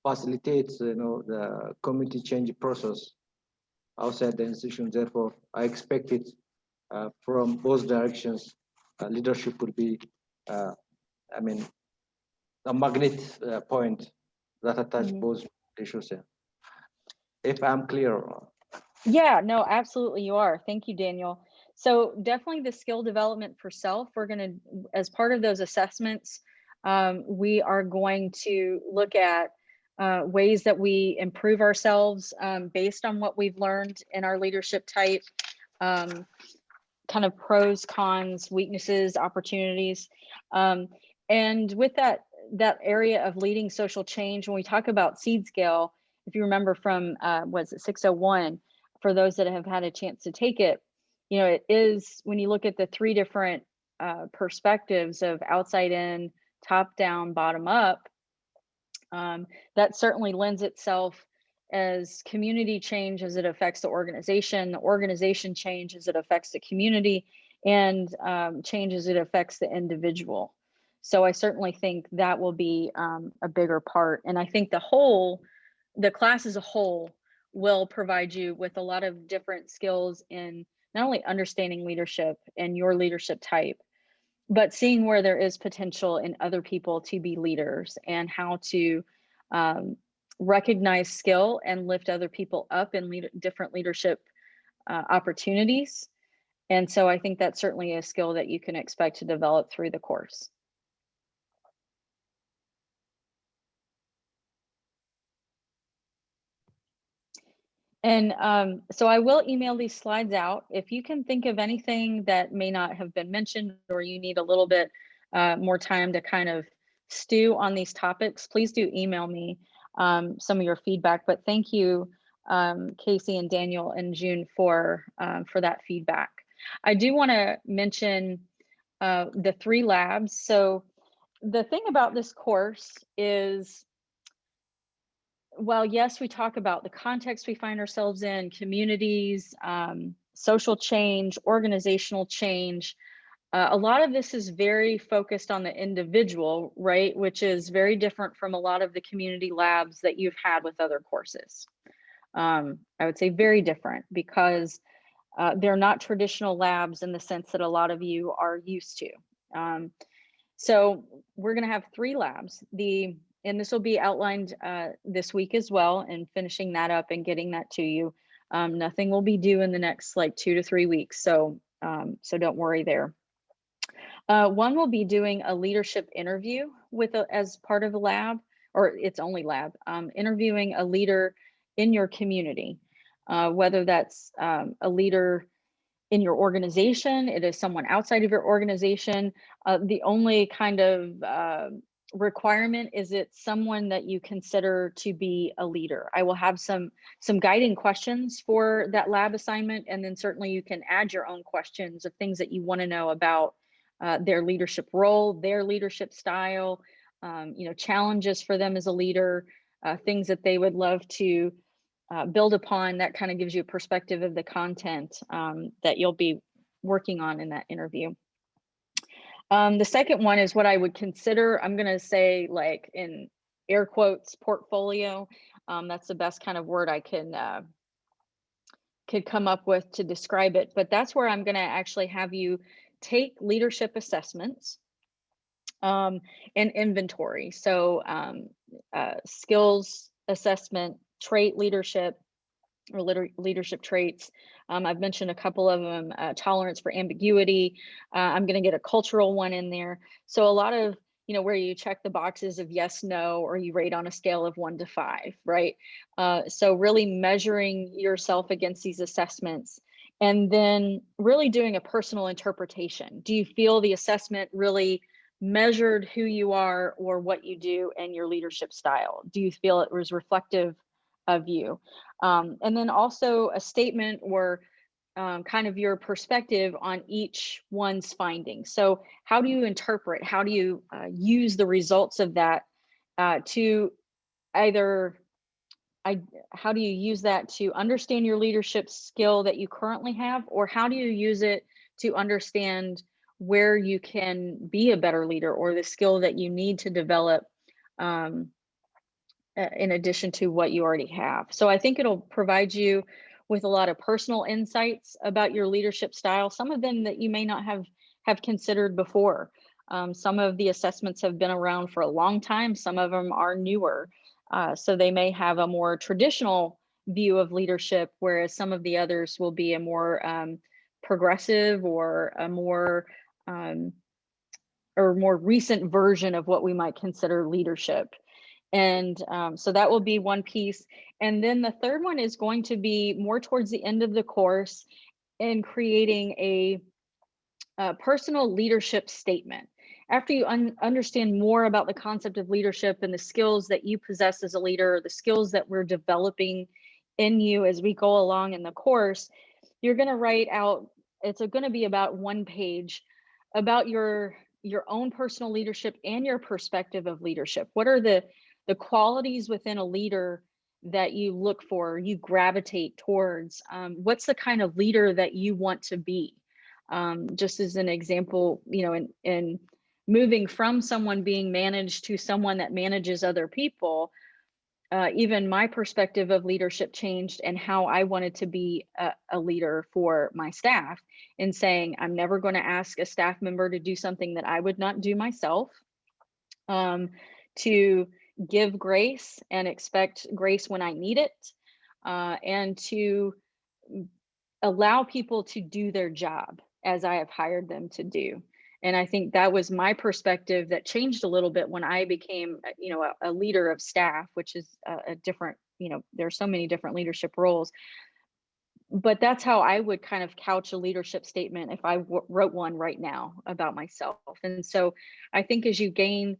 facilitate, the community change process outside the institution. Therefore, I expect it from both directions. Leadership would be, I mean, a magnet point that attach both issues. If I'm clear. Yeah, no, absolutely you are. Thank you, Daniel. So definitely the skill development for self, we're going to, as part of those assessments, we are going to look at ways that we improve ourselves based on what we've learned in our leadership type, kind of pros, cons, weaknesses, opportunities. And with that area of leading social change, when we talk about seed scale, if you remember from, was it 601, for those that have had a chance to take it, it is, when you look at the three different perspectives of outside in, top down, bottom up, that certainly lends itself as community change as it affects the organization change as it affects the community, and change as it affects the individual. So I certainly think that will be a bigger part. And I think the class as a whole will provide you with a lot of different skills in not only understanding leadership and your leadership type, but seeing where there is potential in other people to be leaders, and how to recognize skill and lift other people up in different leadership opportunities. And so I think that's certainly a skill that you can expect to develop through the course. And so I will email these slides out. If you can think of anything that may not have been mentioned, or you need a little bit more time to kind of stew on these topics, please do email me some of your feedback. But thank you, Casey and Daniel and June, for that feedback. I do want to mention the 3 labs. So the thing about this course is, well, yes, we talk about the context we find ourselves in, communities, social change, organizational change. A lot of this is very focused on the individual, right? Which is very different from a lot of the community labs that you've had with other courses. I would say very different, because they're not traditional labs in the sense that a lot of you are used to. So we're going to have 3 labs. And this will be outlined this week as well, and finishing that up and getting that to you. Nothing will be due in the next like 2 to 3 weeks. So don't worry there. One will be doing a leadership interview as part of the lab, or its only lab, interviewing a leader in your community, whether that's a leader in your organization, it is someone outside of your organization. The only kind of requirement is it's someone that you consider to be a leader. I will have some guiding questions for that lab assignment, and then certainly you can add your own questions of things that you want to know about their leadership role, their leadership style, challenges for them as a leader, things that they would love to build upon. That kind of gives you a perspective of the content that you'll be working on in that interview. The second one is what I would consider, I'm going to say, like in air quotes, portfolio. That's the best kind of word I could come up with to describe it. But that's where I'm going to actually have you take leadership assessments and inventory. So skills assessment, trait leadership, or leadership traits. I've mentioned a couple of them, tolerance for ambiguity. I'm going to get a cultural one in there. So a lot of, where you check the boxes of yes, no, or you rate on a scale of 1 to 5, right? So really measuring yourself against these assessments, and then really doing a personal interpretation. Do you feel the assessment really measured who you are or what you do and your leadership style? Do you feel it was reflective of you? And then also a statement or kind of your perspective on each one's findings. So how do you interpret, how do you use the results of that to either how do you use that to understand your leadership skill that you currently have, or how do you use it to understand where you can be a better leader, or the skill that you need to develop in addition to what you already have. So I think it'll provide you with a lot of personal insights about your leadership style, some of them that you may not have considered before. Some of the assessments have been around for a long time, some of them are newer. So they may have a more traditional view of leadership, whereas some of the others will be a more progressive or a more recent version of what we might consider leadership. And so that will be one piece. And then the third one is going to be more towards the end of the course in creating a personal leadership statement. After you understand more about the concept of leadership and the skills that you possess as a leader, the skills that we're developing in you as we go along in the course, you're going to write out, it's going to be about 1 page about your own personal leadership and your perspective of leadership. What are the qualities within a leader that you look for, you gravitate towards? What's the kind of leader that you want to be? Just as an example, you know, in moving from someone being managed to someone that manages other people, even my perspective of leadership changed, and how I wanted to be a leader for my staff, in saying, I'm never going to ask a staff member to do something that I would not do myself, to give grace and expect grace when I need it, and to allow people to do their job as I have hired them to do. And I think that was my perspective that changed a little bit when I became, you know, a leader of staff, which is a different, you know, there's so many different leadership roles. But that's how I would kind of couch a leadership statement if I wrote one right now about myself. And so I think as you gain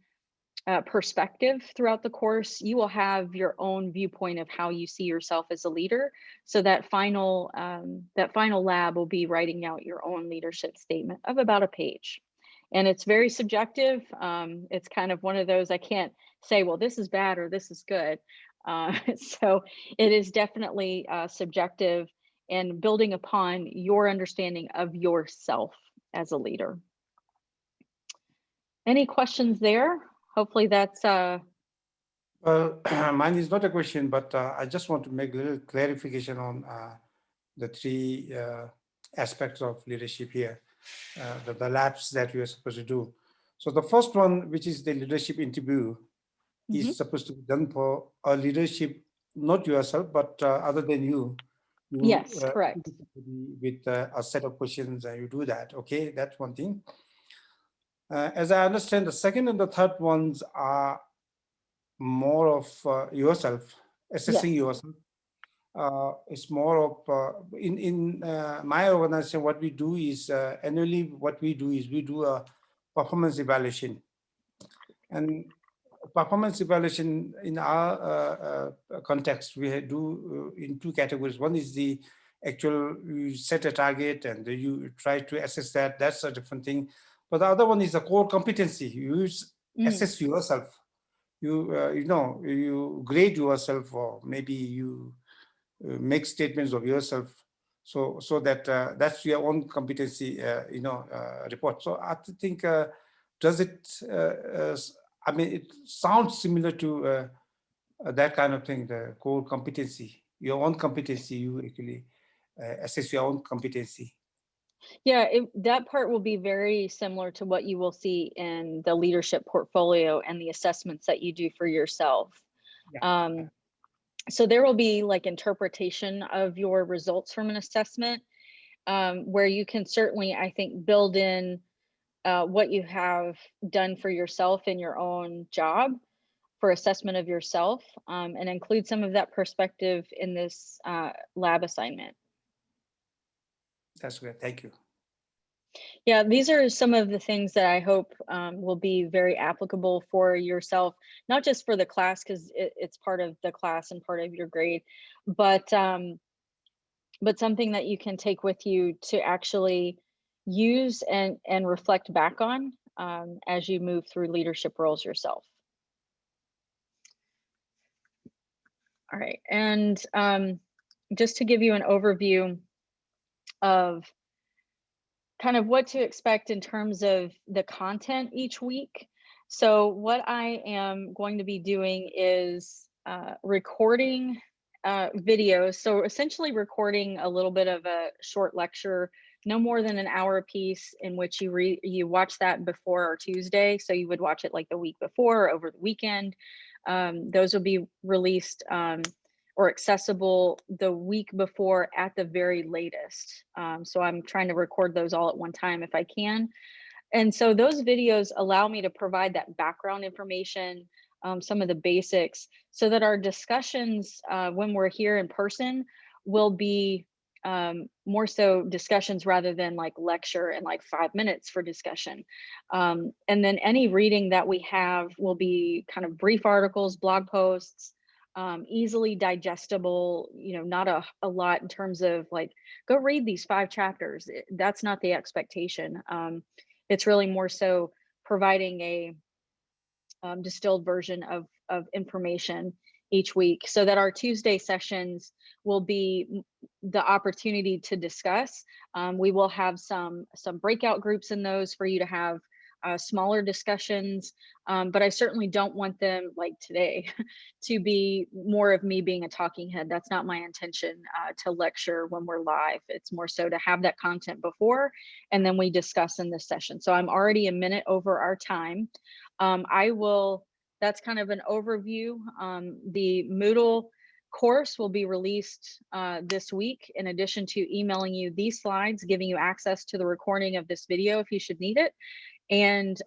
perspective throughout the course, you will have your own viewpoint of how you see yourself as a leader. So that final lab will be writing out your own leadership statement of about a page. And it's very subjective. It's kind of one of those, I can't say, well, this is bad or this is good. So it is definitely subjective and building upon your understanding of yourself as a leader. Any questions there? Hopefully that's Well, mine is not a question, but I just want to make a little clarification on the 3 aspects of leadership here, the labs that we are supposed to do. So the first one, which is the leadership interview, is supposed to be done for a leadership, not yourself, but other than you. Yes, correct. With a set of questions, and you do that. Okay, that's one thing. As I understand, the second and the third ones are more of yourself, assessing yourself. It's more of in my organization, what we do is annually, what we do is we do a performance evaluation. And performance evaluation in our context, we do in 2 categories. One is the actual, you set a target and you try to assess that. That's a different thing. But the other one is the core competency. You assess yourself. You know, you grade yourself, or maybe you make statements of yourself, so that that's your own competency, you know, report. So I think, does it? I mean, it sounds similar to that kind of thing, the core competency, your own competency. You actually assess your own competency. Yeah, that part will be very similar to what you will see in the leadership portfolio and the assessments that you do for yourself. Yeah. So there will be like interpretation of your results from an assessment, where you can certainly, I think, build in what you have done for yourself in your own job for assessment of yourself, and include some of that perspective in this lab assignment. That's great. Thank you. Yeah, these are some of the things that I hope will be very applicable for yourself, not just for the class, because it's part of the class and part of your grade, but something that you can take with you to actually use and reflect back on as you move through leadership roles yourself. All right, and just to give you an overview of kind of what to expect in terms of the content each week. So what I am going to be doing is recording videos. So essentially recording a little bit of a short lecture, no more than an hour a piece, in which you watch that before our Tuesday. So you would watch it like the week before or over the weekend. Those will be released or accessible the week before at the very latest. So I'm trying to record those all at one time if I can. And so those videos allow me to provide that background information, some of the basics, so that our discussions when we're here in person will be more so discussions rather than like lecture and like 5 minutes for discussion. And then any reading that we have will be kind of brief articles, blog posts, easily digestible, you know, not a lot in terms of like, go read these 5 chapters. That's not the expectation. It's really more so providing a distilled version of information each week, so that our Tuesday sessions will be the opportunity to discuss. We will have some breakout groups in those for you to have smaller discussions, but I certainly don't want them, like today, to be more of me being a talking head. That's not my intention to lecture when we're live. It's more so to have that content before, and then we discuss in this session. So I'm already a minute over our time. That's kind of an overview. The Moodle course will be released this week, in addition to emailing you these slides, giving you access to the recording of this video if you should need it. And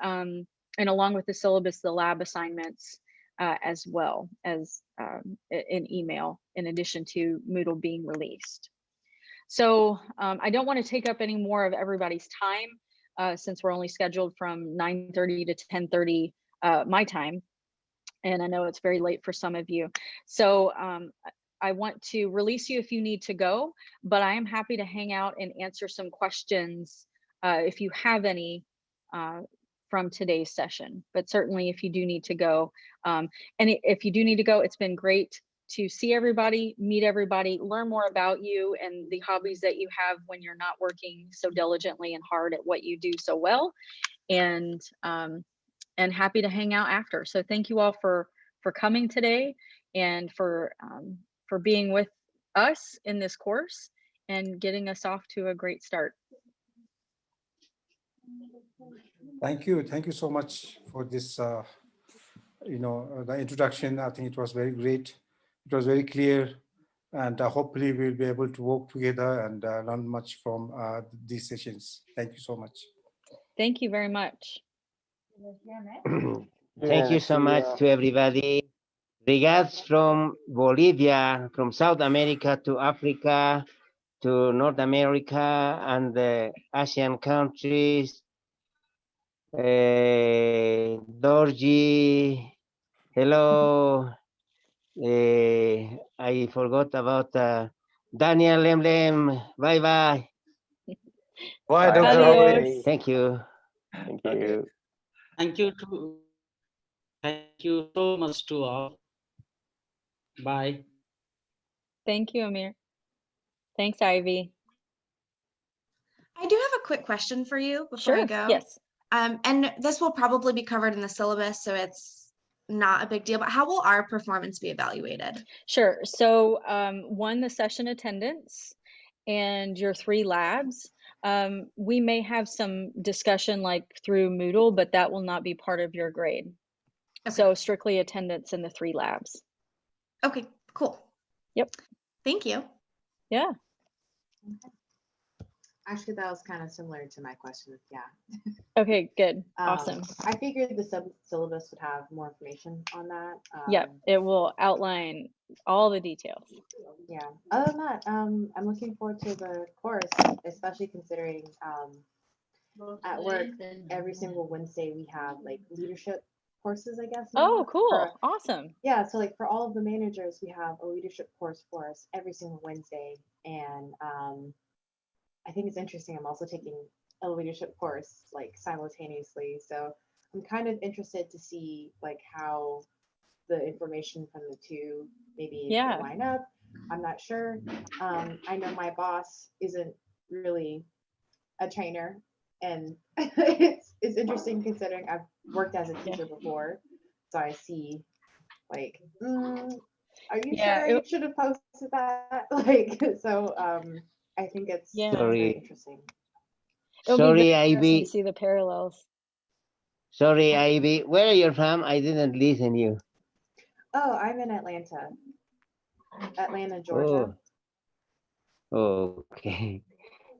along with the syllabus, the lab assignments, as well as an email, in addition to Moodle being released. So I don't want to take up any more of everybody's time, since we're only scheduled from 9:30 to 10:30 my time. And I know it's very late for some of you. So I want to release you if you need to go, but I am happy to hang out and answer some questions if you have any from today's session. But certainly if you do need to go, if you do need to go, it's been great to see everybody, meet everybody, learn more about you and the hobbies that you have when you're not working so diligently and hard at what you do so well. And happy to hang out after. So thank you all for coming today, and for being with us in this course and getting us off to a great start. Thank you so much for this, the introduction. I think it was very great. It was very clear, and hopefully we'll be able to work together and learn much from these sessions. Thank you so much. Thank you very much. Thank you so much to everybody. Regards from Bolivia, from South America to Africa, to North America and the Asian countries. Dorji, hello. I forgot about Daniel Lemlem. Bye bye. Bye, Dr. Howard. Thank you. Thank you. Thank you so much to all. Bye. Thank you, Amir. Thanks, Ivy. I do have a quick question for you before I go. Yes. And this will probably be covered in the syllabus, so it's not a big deal, but how will our performance be evaluated? Sure. So one, the session attendance and your 3 labs. We may have some discussion like through Moodle, but that will not be part of your grade. Okay. So strictly attendance in the 3 labs. Okay, cool. Yep. Thank you. Yeah. Okay. Actually, that was kind of similar to my question. Yeah. Okay, good. Awesome. I figured the syllabus would have more information on that. Yep, it will outline all the details. Yeah. Other than that, I'm looking forward to the course, especially considering at work every single Wednesday we have like leadership courses, I guess. Oh, cool. Awesome. Yeah, so like for all of the managers, we have a leadership course for us every single Wednesday, and I think it's interesting. I'm also taking a leadership course like simultaneously, so I'm kind of interested to see like how the information from the two maybe Yeah. could line up. I'm not sure. I know my boss isn't really a trainer, and it's interesting considering I've worked as a teacher before, so I see like, are you sure you should have posted that? Like, so I think it's very Sorry, interesting. It'll be sorry, very interesting to Ivy. see the parallels. Sorry, Ivy. Where are you from? I didn't listen you. Oh, I'm in Atlanta, Georgia. Oh, okay.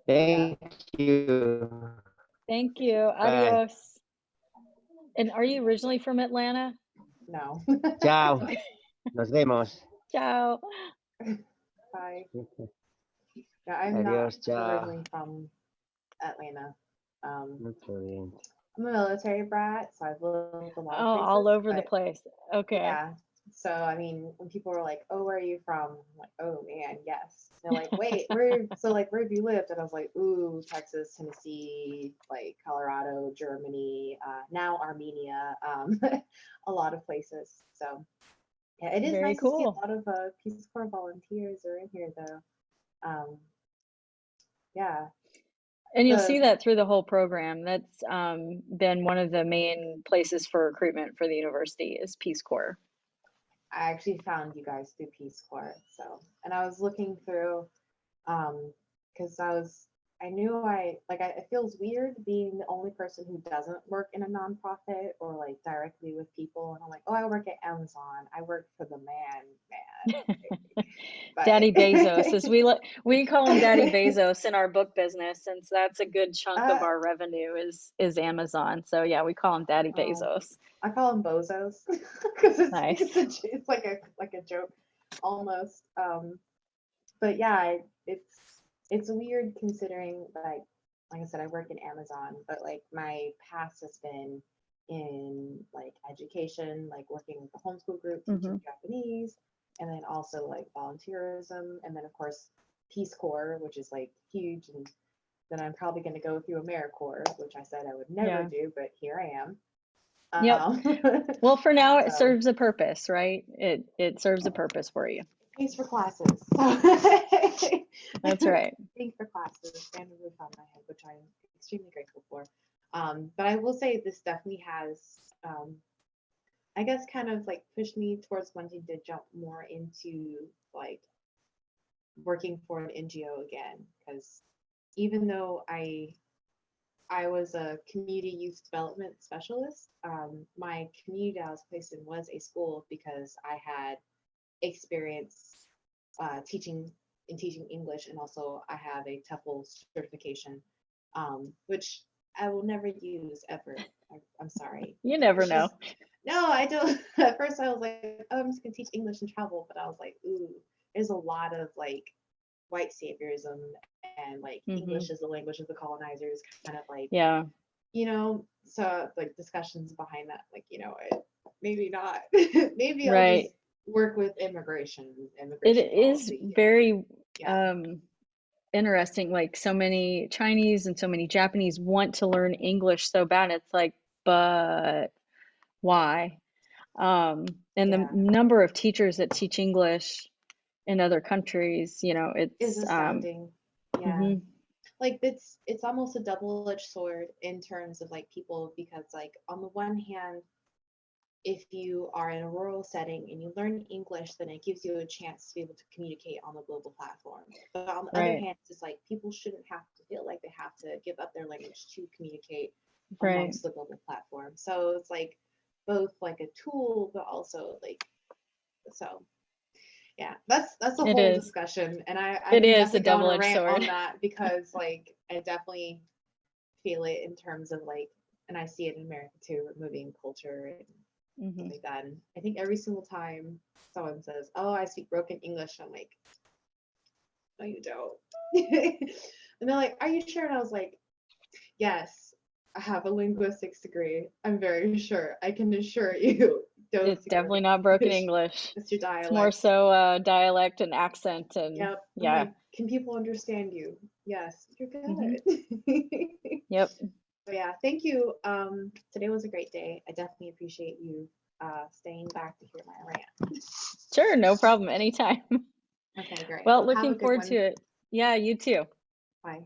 Thank you. Thank you. Bye. Adios. And are you originally from Atlanta? No. Ciao. Okay. Nos vemos. Ciao. Bye. Yeah, I'm Adios, not ciao. originally from Atlanta. Mucho bien. I'm a military brat, so I've lived a lot of Oh, places. all over the but place. Okay. Yeah. So I mean, when people are like, "Oh, where are you from?" I'm like, "Oh man, yes." They're like, "Wait, where have you lived?" And I was like, "Ooh, Texas, Tennessee, like Colorado, Germany, now Armenia, a lot of places." So yeah, it is Very nice to see a cool. lot of Peace Corps volunteers are in here though. Yeah. And you'll see that through the whole program. That's been one of the main places for recruitment for the university is Peace Corps. I actually found you guys through Peace Corps. So, and I was looking through, because it feels weird being the only person who doesn't work in a nonprofit or like directly with people. And I'm like, oh, I work at Amazon. I work for the man. Daddy Bezos, as we call him Daddy Bezos in our book business, since that's a good chunk of our revenue is Amazon. So yeah, we call him Daddy Bezos. I call him Bozos because Nice. it's like a joke almost. But yeah, it's weird considering like I said, I work in Amazon, but like my past has been in like education, like working with the homeschool group, teaching Japanese, and then also like volunteerism, and then of course Peace Corps, which is like huge, and then I'm probably going to go through AmeriCorps, which I said I would never do, but here I am. Yep. Well, for now it serves a purpose, right? It serves a purpose for you. Thanks for classes. That's right. Thanks for classes and a roof on my head, which I'm extremely grateful for. But I will say this definitely has, I guess, kind of like pushed me towards wanting to jump more into like working for an NGO again, because even though I was a community youth development specialist, my community I was placed in was a school because I had experience teaching English, and also I have a TEFL certification, which I will never use ever. I'm sorry. You never know. No, I don't. At first I was like, oh, I'm just gonna teach English and travel, but I was like, ooh, there's a lot of like white saviorism and like English is the language of the colonizers, kind of like, so like discussions behind that, like, maybe not. Maybe I'll just work with immigration It is policy. very interesting. Like so many Chinese and so many Japanese want to learn English so bad. It's like, but why? And the number of teachers that teach English in other countries, is it's astounding. Yeah. Like it's almost a double-edged sword in terms of like people, because like on the one hand, if you are in a rural setting and you learn English, then it gives you a chance to be able to communicate on the global platform. But on the other hand, it's like people shouldn't have to feel like they have to give up their language to communicate amongst the global platform. So it's like both like a tool, but also like, so yeah, that's a whole discussion, and it is a double-edged sword on that, because like I definitely feel it in terms of like, and I see it in America too, removing culture and stuff like that. And I think every single time someone says, "Oh, I speak broken English," I'm like, "No, you don't." And they're like, "Are you sure?" And I was like, "Yes, I have a linguistics degree. I'm very sure. I can assure you." It's definitely not broken English. It's your dialect. It's more so dialect and accent, and yeah. Like, can people understand you? Yes, you're good. Yep. But yeah, thank you. Today was a great day. I definitely appreciate you staying back to hear my rant. Sure, no problem, anytime. Okay, great. Well, Have a looking good forward one. to it. Yeah, you too. Bye.